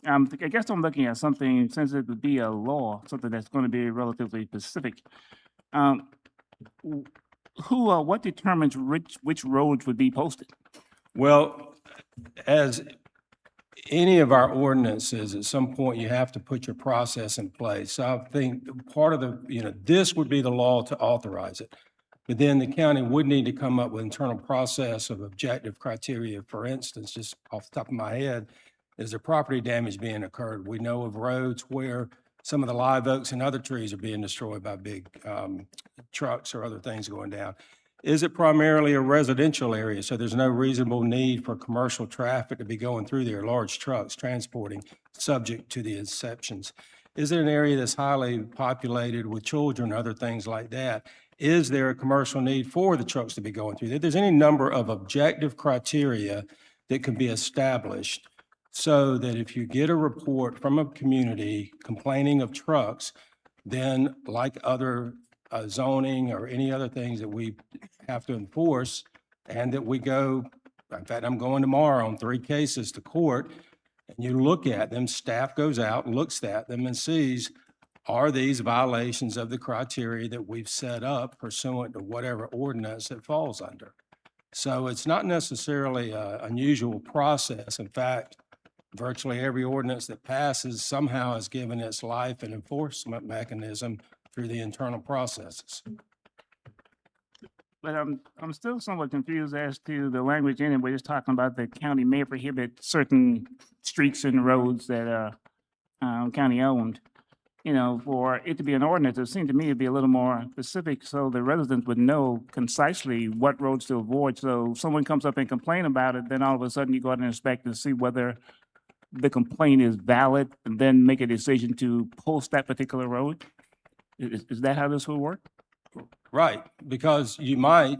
Speaker 10: I guess I'm looking at something, since it would be a law, something that's going to be relatively specific. What determines which roads would be posted?
Speaker 19: Well, as any of our ordinances, at some point you have to put your process in place. So I think part of this would be the law to authorize it. But then the county would need to come up with internal process of objective criteria. For instance, just off the top of my head, is there property damage being occurred? We know of roads where some of the live oaks and other trees are being destroyed by big trucks or other things going down. Is it primarily a residential area? So there's no reasonable need for commercial traffic to be going through there, large trucks transporting, subject to the exceptions. Is it an area that's highly populated with children, other things like that? Is there a commercial need for the trucks to be going through there? There's any number of objective criteria that can be established so that if you get a report from a community complaining of trucks, then like other zoning or any other things that we have to enforce, and that we go, in fact, I'm going tomorrow on 3 cases to court, and you look at them, staff goes out, looks at them and sees, are these violations of the criteria that we've set up pursuant to whatever ordinance it falls under? So it's not necessarily an unusual process. In fact, virtually every ordinance that passes somehow is given its life and enforcement mechanism through the internal processes.
Speaker 10: But I'm still somewhat confused as to the language in it. We're just talking about the county may prohibit certain streets and roads that are county owned. You know, for it to be an ordinance, it seemed to me to be a little more specific so the residents would know concisely what roads to avoid. So if someone comes up and complain about it, then all of a sudden you go out and inspect and see whether the complaint is valid and then make a decision to post that particular road. Is that how this will work?
Speaker 19: Right, because you might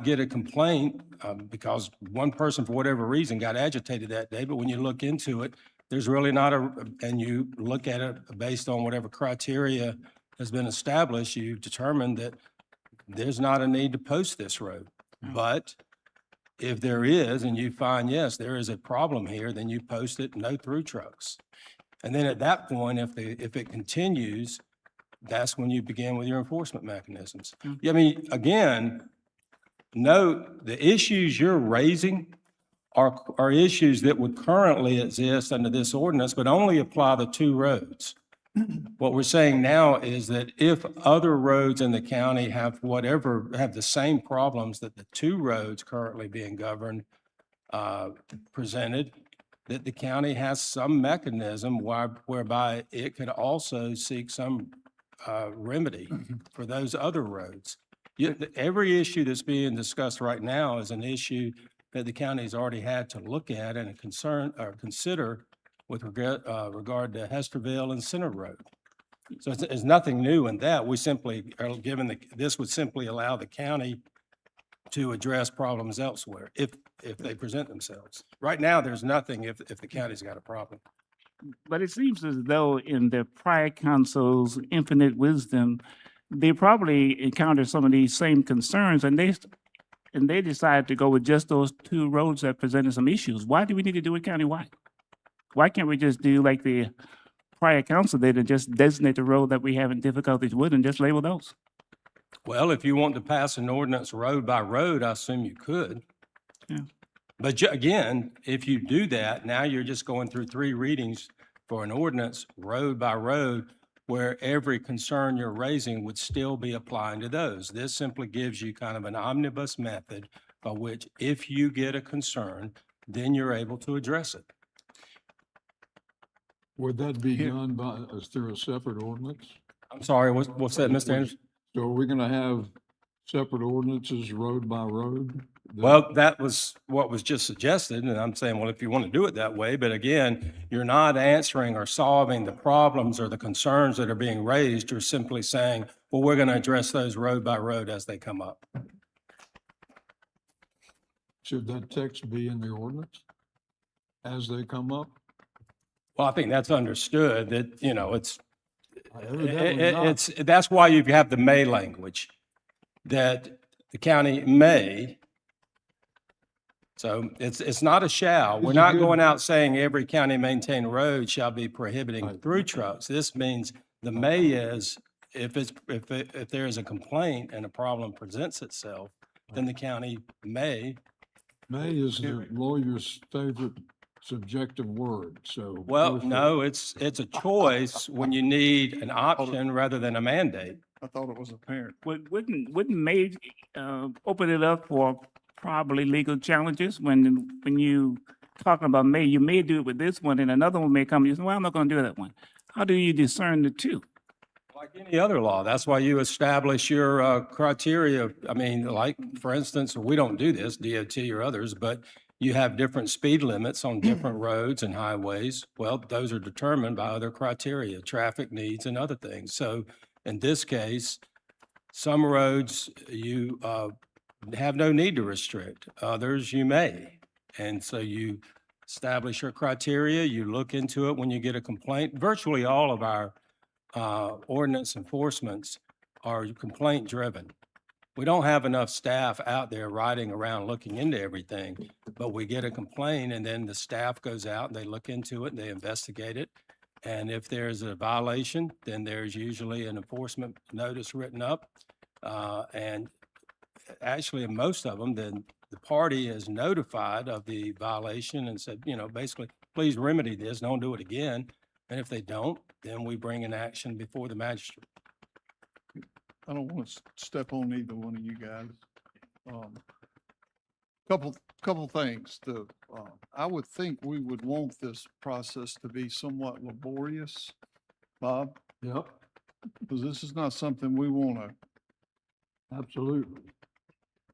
Speaker 19: get a complaint because one person, for whatever reason, got agitated that day, but when you look into it, there's really not and you look at it based on whatever criteria has been established, you determine that there's not a need to post this road. But if there is, and you find, yes, there is a problem here, then you post it, no through trucks. And then at that point, if it continues, that's when you begin with your enforcement mechanisms. I mean, again, note the issues you're raising are issues that would currently exist under this ordinance, but only apply to 2 roads. What we're saying now is that if other roads in the county have the same problems that the 2 roads currently being governed presented, that the county has some mechanism whereby it could also seek some remedy for those other roads. Every issue that's being discussed right now is an issue that the county's already had to look at and consider with regard to Hesterville and Center Road. So there's nothing new in that. We simply are this would simply allow the county to address problems elsewhere if they present themselves. Right now, there's nothing if the county's got a problem.
Speaker 10: But it seems as though in the prior council's infinite wisdom, they probably encountered some of these same concerns and they decided to go with just those 2 roads that presented some issues. Why do we need to do it countywide? Why can't we just do like the prior council did and just designate the road that we having difficulties with and just label those?
Speaker 19: Well, if you want to pass an ordinance road by road, I assume you could.
Speaker 10: Yeah.
Speaker 19: But again, if you do that, now you're just going through 3 readings for an ordinance road by road where every concern you're raising would still be applying to those. This simply gives you kind of an omnibus method by which if you get a concern, then you're able to address it.
Speaker 7: Would that be done by, through a separate ordinance?
Speaker 19: I'm sorry, what's that, Mr. Anderson?
Speaker 7: So are we gonna have separate ordinances road by road?
Speaker 19: Well, that was what was just suggested, and I'm saying, well, if you want to do it that way, but again, you're not answering or solving the problems or the concerns that are being raised. You're simply saying, well, we're going to address those road by road as they come up.
Speaker 7: Should that text be in the ordinance as they come up?
Speaker 19: Well, I think that's understood that, you know,
Speaker 7: Evidently not.
Speaker 19: that's why you have the may language, that the county may. So it's not a shall. We're not going out saying every county maintained road shall be prohibiting through trucks. This means the may is, if there is a complaint and a problem presents itself, then the county may.
Speaker 7: May is the lawyer's favorite subjective word, so.
Speaker 19: Well, no, it's a choice when you need an option rather than a mandate.
Speaker 9: I thought it was apparent.
Speaker 10: Wouldn't May open it up for probably legal challenges when you talking about May? You may do it with this one, and another one may come. You say, "Well, I'm not going to do that one." How do you discern the two?
Speaker 19: Like any other law, that's why you establish your criteria. I mean, like, for instance, we don't do this, DOT or others, but you have different speed limits on different roads and highways. Well, those are determined by other criteria, traffic needs and other things. So in this case, some roads you have no need to restrict, others you may. And so you establish your criteria, you look into it when you get a complaint. Virtually all of our ordinance enforcements are complaint driven. We don't have enough staff out there riding around looking into everything, but we get a complaint and then the staff goes out and they look into it and they investigate it. And if there's a violation, then there's usually an enforcement notice written up. And actually, in most of them, then the party is notified of the violation and said, you know, basically, please remedy this, don't do it again. And if they don't, then we bring an action before the magistrate.
Speaker 9: I don't want to step on either one of you guys. Couple things. I would think we would want this process to be somewhat laborious, Bob.
Speaker 7: Yep,
Speaker 9: Because this is not something we want to
Speaker 7: absolutely,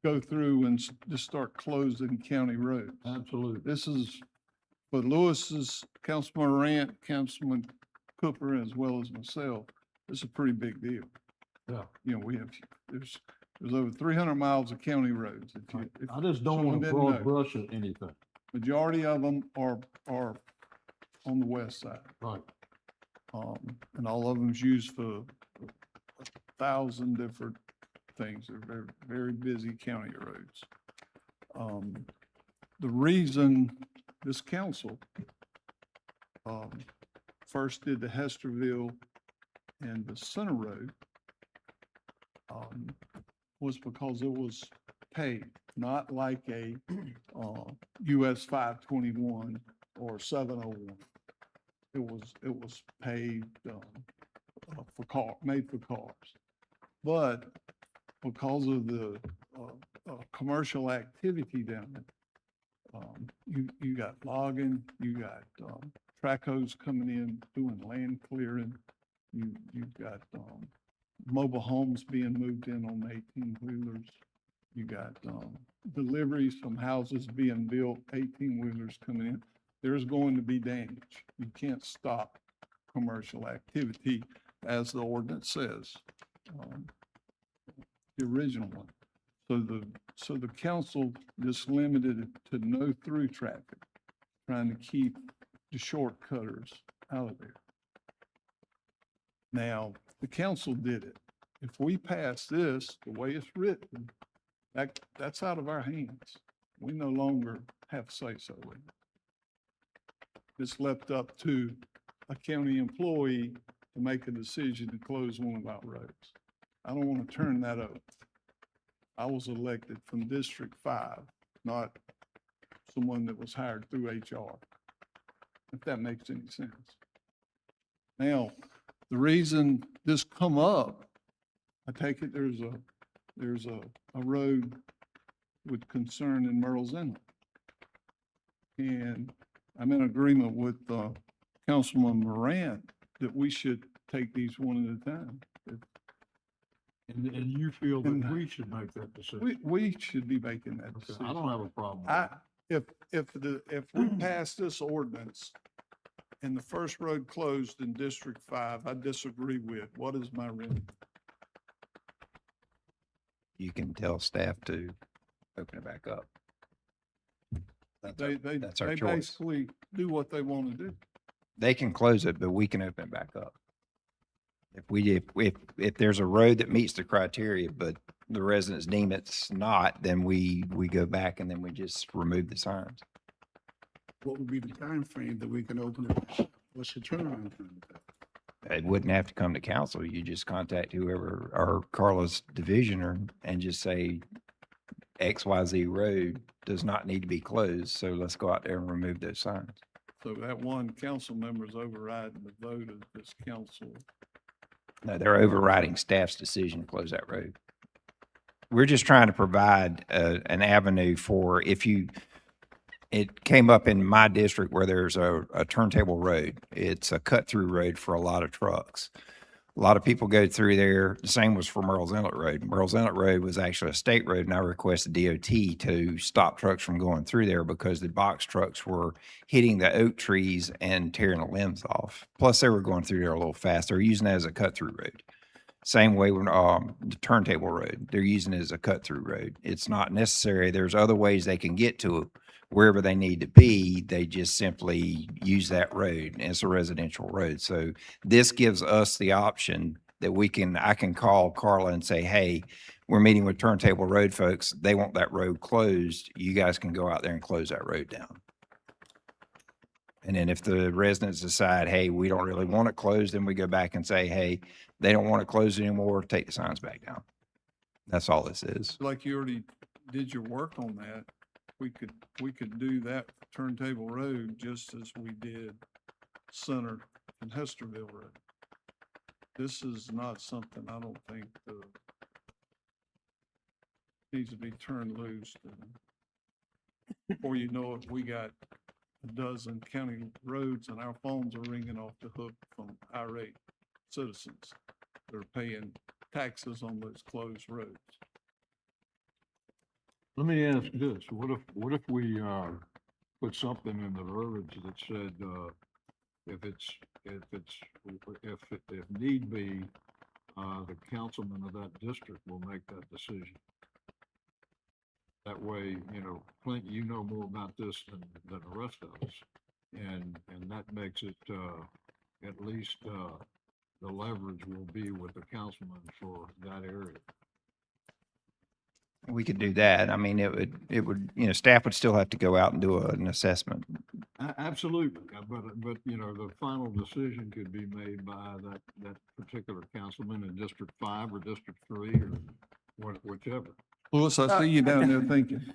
Speaker 9: go through and just start closing county roads.
Speaker 7: absolutely.
Speaker 9: This is, for Lewis's, Councilman Rant, Councilman Cooper, as well as myself, it's a pretty big deal.
Speaker 7: Yeah.
Speaker 9: You know, there's over 300 miles of county roads. If
Speaker 7: I just don't
Speaker 9: someone
Speaker 7: want to
Speaker 9: didn't
Speaker 7: broad
Speaker 9: know,
Speaker 7: brush at anything.
Speaker 9: Majority of them are on the west side.
Speaker 7: Right.
Speaker 9: And all of them's used for 1,000 different things. They're very, very busy county roads. The reason this council first did the Hesterville and the Center Road was because it was paved, not like a US 521 or 701. It was paved made for cars. But because of the commercial activity down there, you got logging, you got track hose coming in, doing land clearing, you've got mobile homes being moved in on 18-wheelers. You got deliveries from houses being built, 18-wheelers coming in. There's going to be damage. You can't stop commercial activity as the ordinance says, the original one. So the council just limited it to no through traffic, trying to keep the shortcutters out of there. Now, the council did it. If we pass this the way it's written, that's out of our hands. We no longer have say-so in it. It's left up to a county employee to make a decision to close one of our roads. I don't want to turn that over. I was elected from District 5, not someone that was hired through HR, if that makes any sense. Now, the reason this come up, I take it there's a road with concern in Myrtle's Inlet. And I'm in agreement with Councilman Morant that we should take these one at a time.
Speaker 7: And you feel that we should make that decision?
Speaker 9: We should be making that
Speaker 7: Okay,
Speaker 9: decision.
Speaker 7: I don't have a problem with that.
Speaker 9: If we pass this ordinance and the first road closed in District 5, I disagree with, what is my remedy?
Speaker 1: You can tell staff to open it back up. That's our
Speaker 9: They
Speaker 1: choice.
Speaker 9: basically do what they want to do.
Speaker 1: They can close it, but we can open it back up. If there's a road that meets the criteria, but the residents deem it's not, then we go back and then we just remove the signs.
Speaker 2: What would be the time frame that we can open it? What's the turnaround time?
Speaker 1: It wouldn't have to come to council. You just contact whoever, or Carla's divisioner, and just say XYZ road does not need to be closed, so let's go out there and remove those signs.
Speaker 9: So that one council member's overriding the vote of this council.
Speaker 1: No, they're overriding staff's decision to close that road. We're just trying to provide an avenue for it came up in my district where there's a turntable road. It's a cut-through road for a lot of trucks. A lot of people go through there. The same was for Myrtle's Inlet Road. Myrtle's Inlet Road was actually a state road, and I requested DOT to stop trucks from going through there because the box trucks were hitting the oak trees and tearing the limbs off. Plus, they were going through there a little fast. They're using it as a cut-through road. Same way when the turntable road, they're using it as a cut-through road. It's not necessary. There's other ways they can get to it wherever they need to be. They just simply use that road, and it's a residential road. So this gives us the option that I can call Carla and say, hey, we're meeting with Turntable Road folks. They want that road closed. You guys can go out there and close that road down. And then if the residents decide, hey, we don't really want it closed, then we go back and say, hey, they don't want it closed anymore, take the signs back down. That's all this is.
Speaker 9: Like you already did your work on that, we could do that Turntable Road just as we did Center and Hesterville Road. This is not something I don't think needs to be turned loose. Before you know it, we got a dozen county roads and our phones are ringing off the hook from irate citizens that are paying taxes on those closed roads.
Speaker 7: Let me ask this, what if we, put something in the verbiage that said, if need be, the councilman of that district will make that decision? That way, Clint, you know more about this than the rest of us. And that makes it, at least, the leverage will be with the councilman for that area.
Speaker 1: We could do that. I mean, it would, staff would still have to go out and do an assessment.
Speaker 7: Absolutely, but the final decision could be made by that particular councilman in District 5 or District 3 or whichever.
Speaker 9: Louis, I see you down there thinking.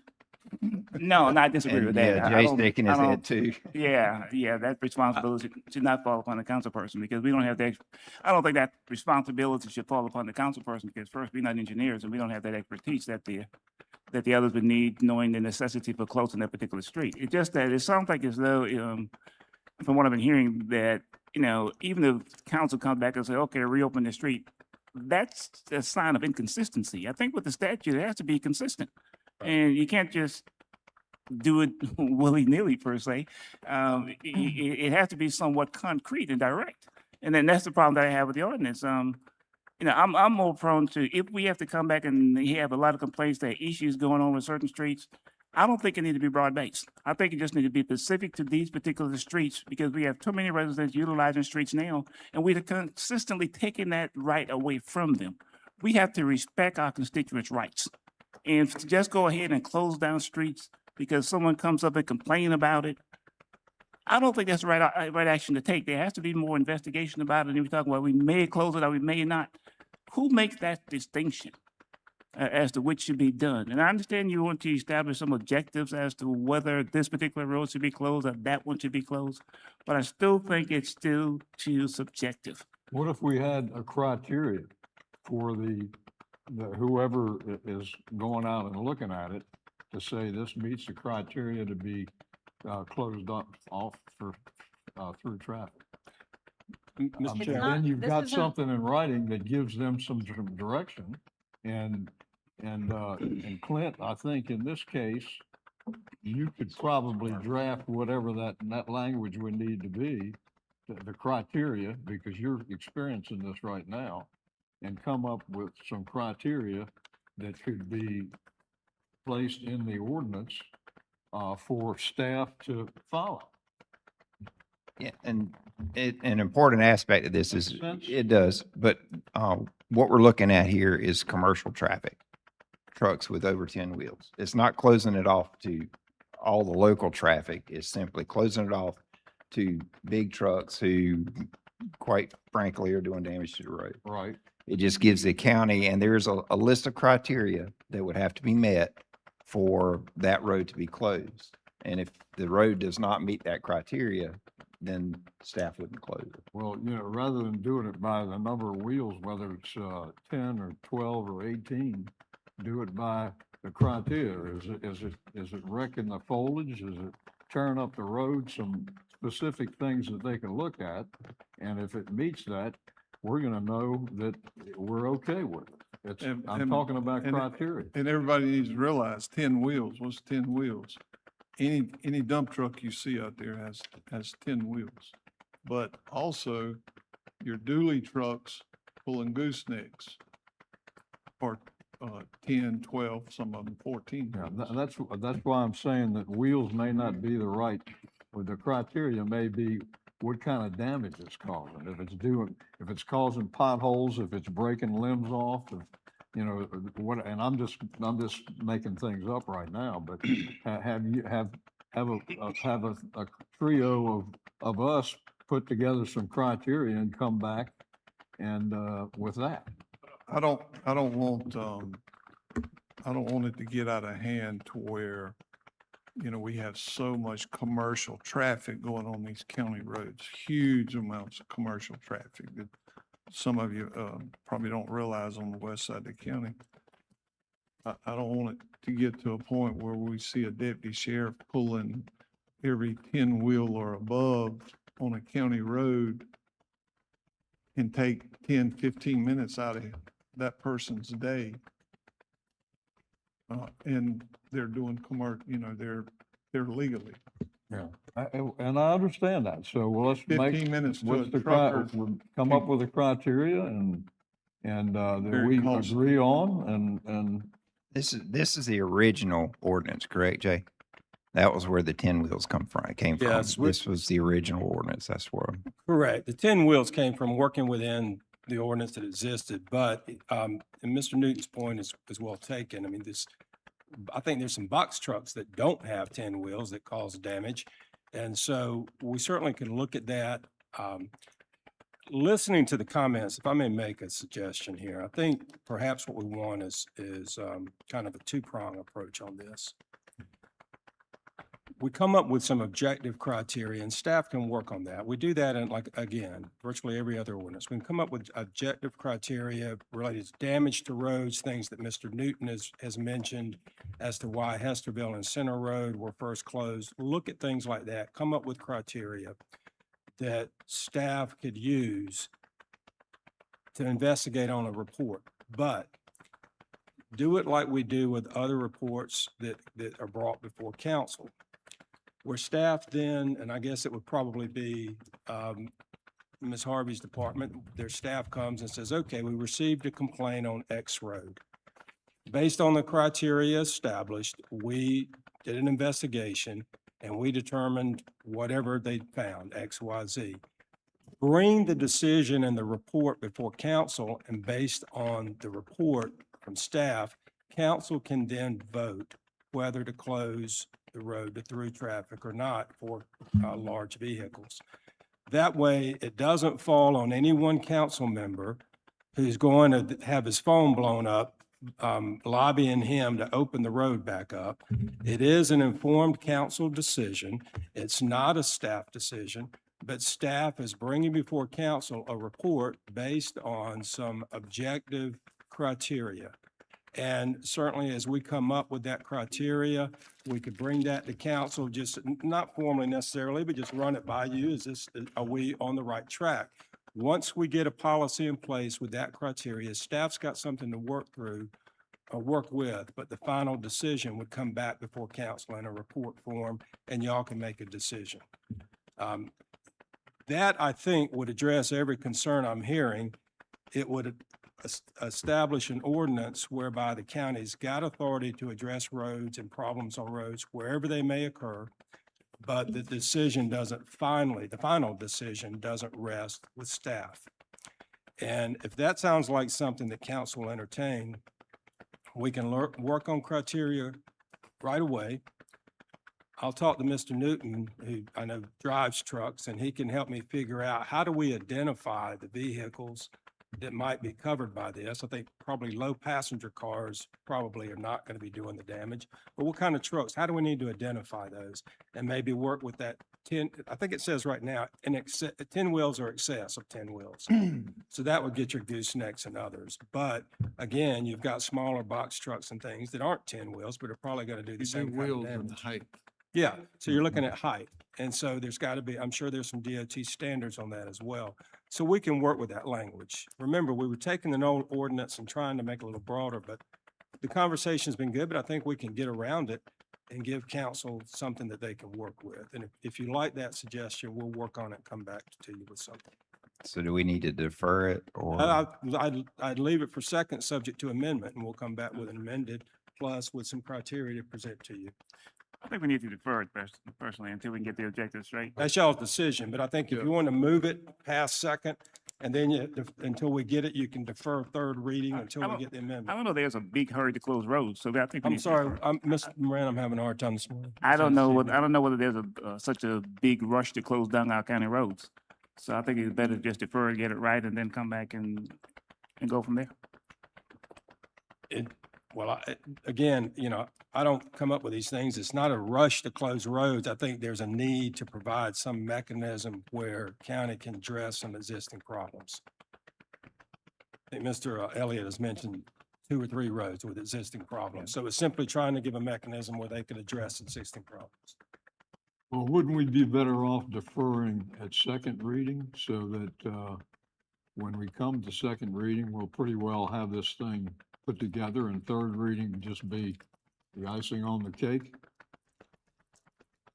Speaker 10: No, I disagree
Speaker 1: And,
Speaker 10: with that.
Speaker 1: yeah,
Speaker 10: I
Speaker 1: Jay's
Speaker 10: don't-
Speaker 1: shaking
Speaker 10: I
Speaker 1: his head
Speaker 10: don't-
Speaker 1: too.
Speaker 10: Yeah, that responsibility should not fall upon the council person because we don't have that. I don't think that responsibility should fall upon the council person because first, we're not engineers and we don't have that expertise that the others would need, knowing the necessity for closing that particular street. It's just that it sounds like as though, from what I've been hearing, that, even if council comes back and say, okay, reopen the street, that's a sign of inconsistency. I think with the statute, it has to be consistent. And you can't just do it willy-nilly per se. It has to be somewhat concrete and direct. And then that's the problem that I have with the ordinance. I'm more prone to, if we have to come back and have a lot of complaints that issues going on with certain streets, I don't think it need to be broad-based. I think it just need to be specific to these particular streets because we have too many residents utilizing streets now, and we're consistently taking that right away from them. We have to respect our constituents' rights. And to just go ahead and close down streets because someone comes up and complain about it, I don't think that's the right action to take. There has to be more investigation about it. And we're talking about we may close it or we may not. Who makes that distinction as to which should be done? And I understand you want to establish some objectives as to whether this particular road should be closed or that one should be closed, but I still think it's still too subjective.
Speaker 7: What if we had a criteria for the whoever is going out and looking at it, to say this meets the criteria to be closed off for through traffic.
Speaker 19: Mr.
Speaker 7: Then
Speaker 19: Chairman,
Speaker 7: you've
Speaker 8: this
Speaker 7: got
Speaker 8: isn't-
Speaker 7: something in writing that gives them some direction. And Clint, I think in this case, you could probably draft whatever that language would need to be, the criteria, because you're experiencing this right now, and come up with some criteria that could be placed in the ordinance for staff to follow.
Speaker 1: Yeah, and an important aspect of this is,
Speaker 7: Makes sense?
Speaker 1: it does, but what we're looking at here is commercial traffic, trucks with over 10 wheels. It's not closing it off to all the local traffic. It's simply closing it off to big trucks who, quite frankly, are doing damage to the road.
Speaker 7: Right.
Speaker 1: It just gives the county, and there's a list of criteria that would have to be met for that road to be closed. And if the road does not meet that criteria, then staff wouldn't close it.
Speaker 7: Well, rather than doing it by the number of wheels, whether it's 10 or 12 or 18, do it by the criteria. Is it wrecking the foliage? Is it tearing up the road? Some specific things that they can look at. And if it meets that, we're gonna know that we're okay with it. I'm talking about criteria.
Speaker 9: And everybody needs to realize 10 wheels, what's 10 wheels? Any dump truck you see out there has 10 wheels. But also your dually trucks pulling goosenecks are 10, 12, some of them 14.
Speaker 7: Yeah, that's why I'm saying that wheels may not be the right, or the criteria may be what kind of damage it's causing. If it's causing potholes, if it's breaking limbs off, if, what, and I'm just making things up right now, but have a trio of us put together some criteria and come back and with that.
Speaker 9: I don't want it to get out of hand to where, we have so much commercial traffic going on these county roads, huge amounts of commercial traffic that some of you probably don't realize on the west side of the county. I don't want it to get to a point where we see a deputy sheriff pulling every 10 wheel or above on a county road and take 10, 15 minutes out of that person's day. And they're doing they're legally.
Speaker 7: Yeah, and I understand that. So let's
Speaker 9: 15 minutes to
Speaker 7: what's
Speaker 9: a
Speaker 7: the
Speaker 9: trucker.
Speaker 7: come up with a criteria and that
Speaker 9: Very
Speaker 7: we
Speaker 9: costly.
Speaker 7: agree on and.
Speaker 1: This is the original ordinance, correct, Jay? That was where the 10 wheels came from.
Speaker 21: Yes,
Speaker 1: This was the original ordinance. That's where.
Speaker 21: Correct. The 10 wheels came from working within the ordinance that existed, but, and Mr. Newton's point is well taken. I mean, I think there's some box trucks that don't have 10 wheels that cause damage. And so we certainly can look at that. Listening to the comments, if I may make a suggestion here, I think perhaps what we want is kind of a two-prong approach on this. We come up with some objective criteria and staff can work on that. We do that in, like, again, virtually every other ordinance. We can come up with objective criteria related to damage to roads, things that Mr. Newton has mentioned as to why Hesterville and Center Road were first closed. Look at things like that, come up with criteria that staff could use to investigate on a report, but do it like we do with other reports that are brought before council, where staff then, and I guess it would probably be Ms. Harvey's department, their staff comes and says, okay, we received a complaint on X road. Based on the criteria established, we did an investigation and we determined whatever they found, X, Y, Z. Bring the decision and the report before council, and based on the report from staff, council can then vote whether to close the road to through traffic or not for large vehicles. That way, it doesn't fall on any one council member who's going to have his phone blown up lobbying him to open the road back up. It is an informed council decision. It's not a staff decision, but staff is bringing before council a report based on some objective criteria. And certainly as we come up with that criteria, we could bring that to council, just not formally necessarily, but just run it by you. Are we on the right track? Once we get a policy in place with that criteria, staff's got something to work through or work with, but the final decision would come back before council in a report form, and y'all can make a decision. That, I think, would address every concern I'm hearing. It would establish an ordinance whereby the county's got authority to address roads and problems on roads wherever they may occur, but the final decision doesn't rest with staff. And if that sounds like something that council will entertain, we can work on criteria right away. I'll talk to Mr. Newton, who I know drives trucks, and he can help me figure out how do we identify the vehicles that might be covered by this. I think probably low passenger cars probably are not going to be doing the damage, but what kind of trucks? How do we need to identify those? And maybe work with that 10, I think it says right now, 10 wheels or excess of 10 wheels. So that would get your goosenecks and others. But again, you've got smaller box trucks and things that aren't 10 wheels, but are probably going to do the same kind of damage.
Speaker 7: Height.
Speaker 21: Yeah, so you're looking at height. And so there's got to be, I'm sure there's some DOT standards on that as well. So we can work with that language. Remember, we were taking an old ordinance and trying to make it a little broader, but the conversation's been good, but I think we can get around it and give council something that they can work with. And if you like that suggestion, we'll work on it and come back to you with something.
Speaker 1: So do we need to defer it or?
Speaker 21: I'd leave it for second, subject to amendment, and we'll come back with an amended plus with some criteria to present to you.
Speaker 10: I think we need to defer it personally until we can get the objectives straight.
Speaker 21: That's y'all's decision, but I think if you want to move it past second, and then until we get it, you can defer third reading until we get the
Speaker 10: I
Speaker 21: amendment.
Speaker 10: don't know there's a big hurry to close roads, so I think. we
Speaker 21: I'm
Speaker 10: need to
Speaker 21: sorry,
Speaker 10: defer.
Speaker 21: Mr. Moran, I'm having a hard time this morning.
Speaker 10: I don't know whether there's such a big rush to close down our county roads. So I think it's better to just defer and get it right and then come back and go from there.
Speaker 21: Again, I don't come up with these things. It's not a rush to close roads. I think there's a need to provide some mechanism where county can address some existing problems. I think Mr. Elliott has mentioned 2 or 3 roads with existing problems. So it's simply trying to give a mechanism where they can address existing problems.
Speaker 7: Well, wouldn't we be better off deferring at second reading so that when we come to second reading, we'll pretty well have this thing put together, and third reading would just be the icing on the cake?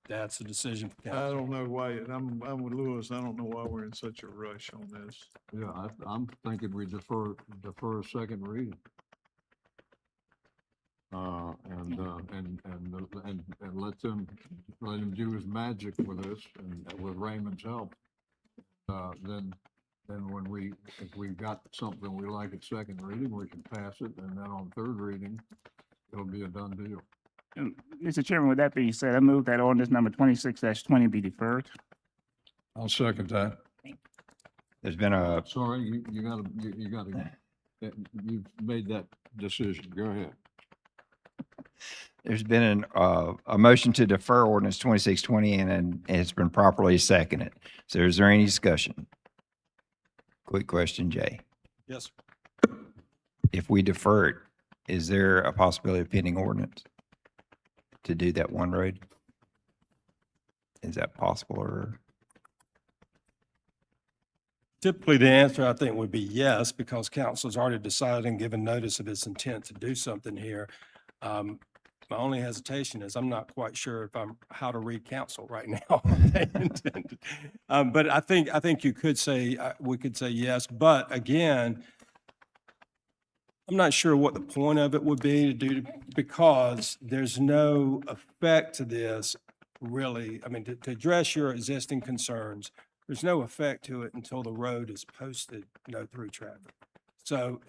Speaker 21: That's a decision for
Speaker 9: I
Speaker 21: council.
Speaker 9: don't know why, and I'm with Lewis, I don't know why we're in such a rush on this.
Speaker 7: Yeah, I'm thinking we defer a second reading. And let him do his magic with this and with Raymond's help. Then if we got something we like at second reading, we can pass it, and then on third reading, it'll be a done deal.
Speaker 10: Mr. Chairman, with that being said, I move that ordinance number 26-20 be deferred.
Speaker 7: I'll second that.
Speaker 1: There's been a,
Speaker 7: Sorry, you've made that decision. Go ahead.
Speaker 1: there's been a motion to defer ordinance 2620 and it's been properly seconded. So is there any discussion? Quick question, Jay.
Speaker 21: Yes.
Speaker 1: If we defer it, is there a possibility of pending ordinance to do that one road? Is that possible or?
Speaker 21: Typically, the answer I think would be yes, because council's already decided and given notice of its intent to do something here. My only hesitation is I'm not quite sure how to read council right now. But I think you could say, we could say yes, but again, I'm not sure what the point of it would be to do, because there's no effect to this really. I mean, to address your existing concerns, there's no effect to it until the road is posted, no through traffic. So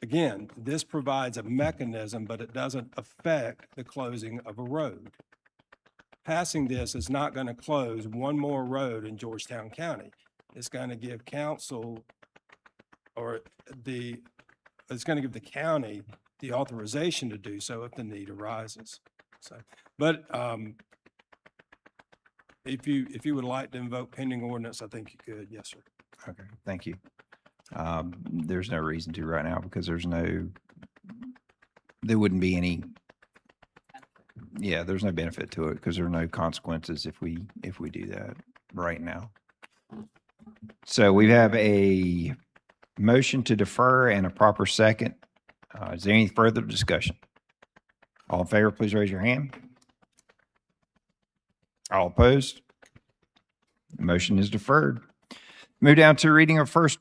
Speaker 21: again, this provides a mechanism, but it doesn't affect the closing of a road. Passing this is not going to close one more road in Georgetown County. It's going to give council it's going to give the county the authorization to do so if the need arises. So, but if you would like to invoke pending ordinance, I think you could. Yes, sir.
Speaker 1: Okay, thank you. There's no reason to right now because there wouldn't be any, there's no benefit to it because there are no consequences if we do that right now. So we have a motion to defer and a proper second. Is there any further discussion? All in favor, please raise your hand. All opposed? The motion is deferred. Move down to first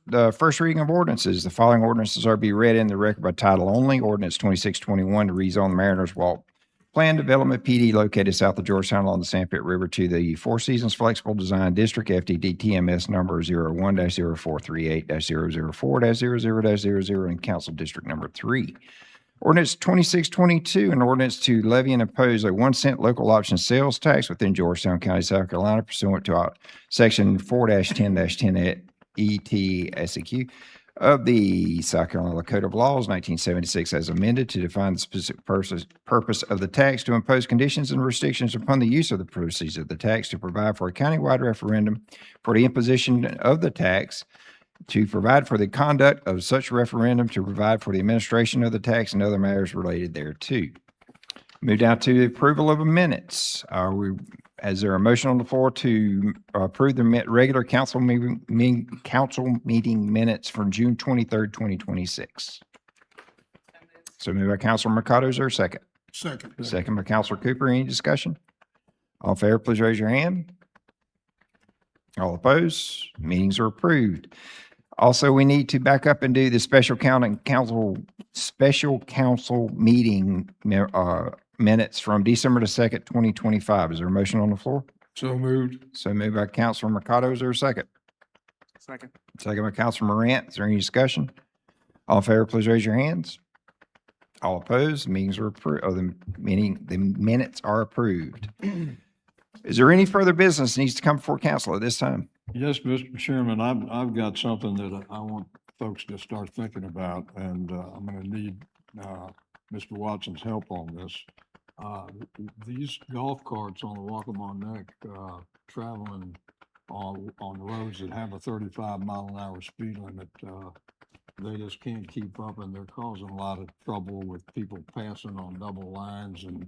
Speaker 1: reading of ordinances. The following ordinances are to be read in the record by title only. Ordinance 2621 to rezone the Mariners Walk Plan Development PD located south of Georgetown along the Sandpit River to the Four Seasons Flexible Design District, FDD TMS number 01-0438-004-00-00 and Council District number 3. Ordinance 2622, an ordinance to levy and impose a 1 cent local option sales tax within Georgetown County, South Carolina pursuant to Section 4-10-10 ATTRIBUTIONS of the South Carolina Code of Laws, 1976, as amended to define the specific purpose of the tax, to impose conditions and restrictions upon the use of the proceeds of the tax, to provide for a countywide referendum for the imposition of the tax, to provide for the conduct of such referendum, to provide for the administration of the tax and other matters related thereto. Move down to the approval of minutes. Is there a motion on the floor to approve the regular council meeting minutes from June 23rd, 2026? So moved by Councilor Mercado. Is there a second?
Speaker 2: Second.
Speaker 1: Second by Councilor Cooper. Any discussion? All in favor, please raise your hand. All opposed? Meetings are approved. Also, we need to back up and do the special council meeting minutes from December the 2nd, 2025. Is there a motion on the floor?
Speaker 7: So moved.
Speaker 1: So moved by Councilor Mercado. Is there a second?
Speaker 10: Second.
Speaker 1: Second by Councilor Morant. Is there any discussion? All in favor, please raise your hands. All opposed? Meetings are approved. The minutes are approved. Is there any further business that needs to come before council at this time?
Speaker 7: Yes, Mr. Chairman, I've got something that I want folks to start thinking about, and I'm going to need Mr. Watson's help on this. These golf carts on the Waccamaw Neck traveling on roads that have a 35-mile-an-hour speed limit, they just can't keep up, and they're causing a lot of trouble with people passing on double lines and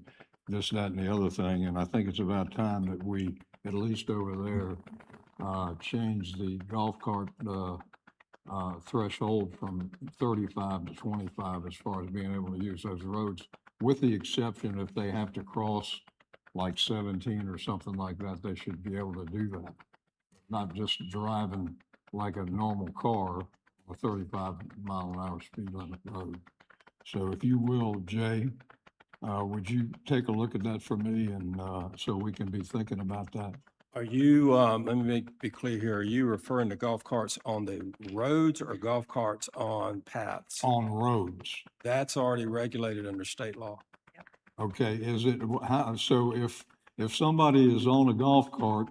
Speaker 7: this, that, and the other thing. And I think it's about time that we, at least over there, change the golf cart threshold from 35 to 25 as far as being able to use those roads, with the exception if they have to cross like 17 or something like that, they should be able to do that. Not just driving like a normal car, a 35-mile-an-hour speed limit road. So if you will, Jay, would you take a look at that for me, and so we can be thinking about that?
Speaker 21: Are you, let me be clear here, are you referring to golf carts on the roads or golf carts on paths?
Speaker 7: On roads.
Speaker 21: That's already regulated under state law.
Speaker 7: Okay, is it, so if somebody is on a golf cart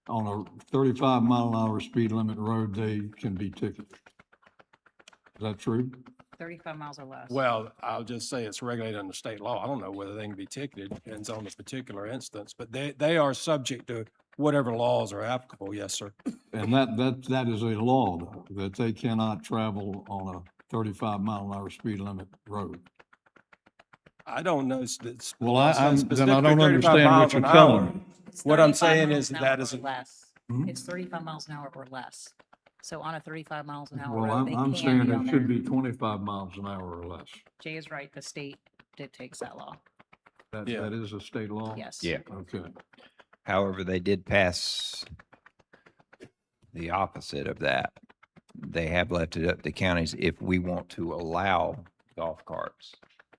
Speaker 7: on a 35-mile-an-hour speed limit road, they can be ticketed? Is that true?
Speaker 11: 35 miles or less.
Speaker 21: Well, I'll just say it's regulated under state law. I don't know whether they can be ticketed, depends on the particular instance, but they are subject to whatever laws are applicable. Yes, sir.
Speaker 7: And that is a law, though, that they cannot travel on a 35-mile-an-hour speed limit road.
Speaker 21: I don't know.
Speaker 7: Well, then I don't understand what you're telling me.
Speaker 21: What I'm saying is that is
Speaker 11: less.
Speaker 7: Hmm?
Speaker 11: It's 35 miles an hour or less. So on a 35 miles an hour
Speaker 7: Well,
Speaker 11: road, they
Speaker 7: I'm
Speaker 11: can
Speaker 7: saying
Speaker 11: be on
Speaker 7: it should
Speaker 11: there.
Speaker 7: be 25 miles an hour or less.
Speaker 11: Jay is right. The state dictates that law.
Speaker 7: That is a state law?
Speaker 11: Yes.
Speaker 1: Yeah.
Speaker 7: Okay.
Speaker 1: However, they did pass the opposite of that. They have left it up to counties if we want to allow golf carts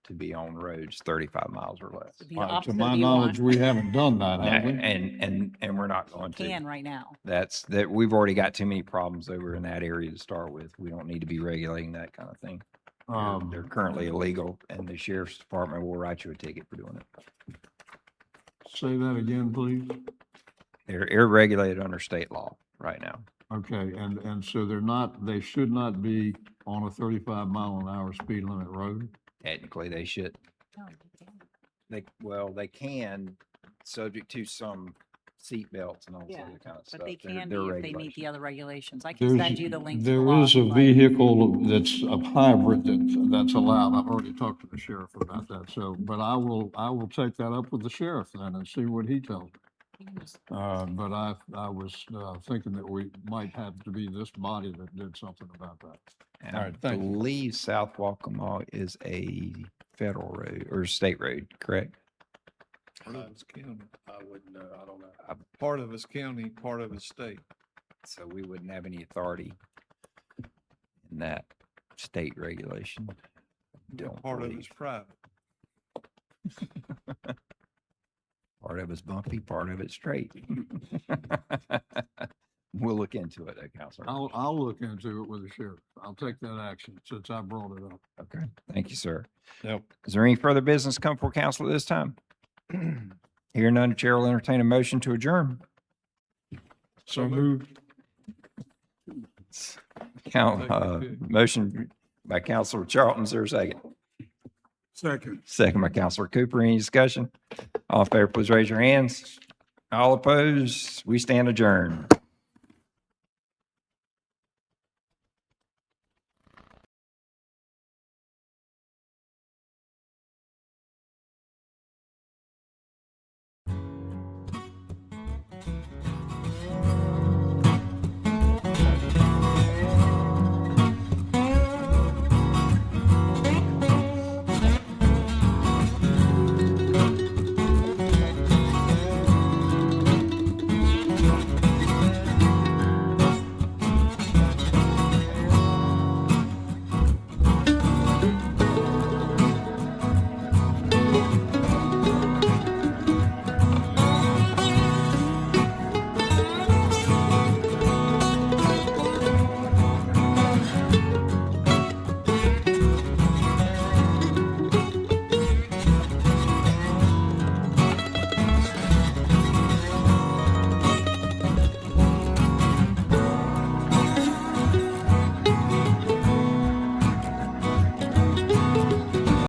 Speaker 1: to be on roads 35 miles or less.
Speaker 11: Be the opposite
Speaker 7: To
Speaker 11: of
Speaker 7: my
Speaker 11: you
Speaker 7: knowledge,
Speaker 11: want.
Speaker 7: we haven't done that, have we?
Speaker 1: And we're not going to.
Speaker 11: Can right now.
Speaker 1: That's that we've already got too many problems over in that area to start with. We don't need to be regulating that kind of thing. They're currently illegal, and the sheriff's department will write you a ticket for doing it.
Speaker 7: Say that again, please.
Speaker 1: They're regulated under state law right now.
Speaker 7: Okay, and so they should not be on a 35-mile-an-hour speed limit road?
Speaker 1: Technically, they should. They can, subject to some seat belts and all this
Speaker 11: Yeah,
Speaker 1: other kind of stuff.
Speaker 11: but they
Speaker 1: They're-
Speaker 11: can
Speaker 1: they're
Speaker 11: be if they meet
Speaker 1: regulations.
Speaker 11: the other regulations. I can send you the link to the
Speaker 7: There
Speaker 11: law.
Speaker 7: is
Speaker 11: if
Speaker 7: a
Speaker 11: you'd like.
Speaker 7: vehicle that's a hybrid that's allowed. I've already talked to the sheriff about that, so, but I will take that up with the sheriff then and see what he tells me. But I was, thinking that we might have to be this body that did something about that.
Speaker 1: And
Speaker 7: All
Speaker 1: I
Speaker 7: right, thank you.
Speaker 1: believe South Waccamaw is a federal road or state road, correct?
Speaker 9: Part of it's county.
Speaker 21: I wouldn't know, I don't know.
Speaker 9: Part of it's county, part of it's state.
Speaker 1: So we wouldn't have any authority in that state regulation. Don't
Speaker 9: Part of
Speaker 1: believe.
Speaker 9: it's private.
Speaker 1: Part of it's bumpy, part of it's straight. We'll look into it, Counselor.
Speaker 7: I'll look into it with the sheriff. I'll take that action since I brought it up.
Speaker 1: Okay, thank you, sir.
Speaker 7: Yep.
Speaker 1: Is there any further business come before council at this time? Hearing none, the chair will entertain a motion to adjourn.
Speaker 7: So moved.
Speaker 1: Motion by Counselor Charlton, is there a second?
Speaker 2: Second.
Speaker 1: Second by Counselor Cooper. Any discussion? All in favor, please raise your hands. All opposed, we stand adjourned.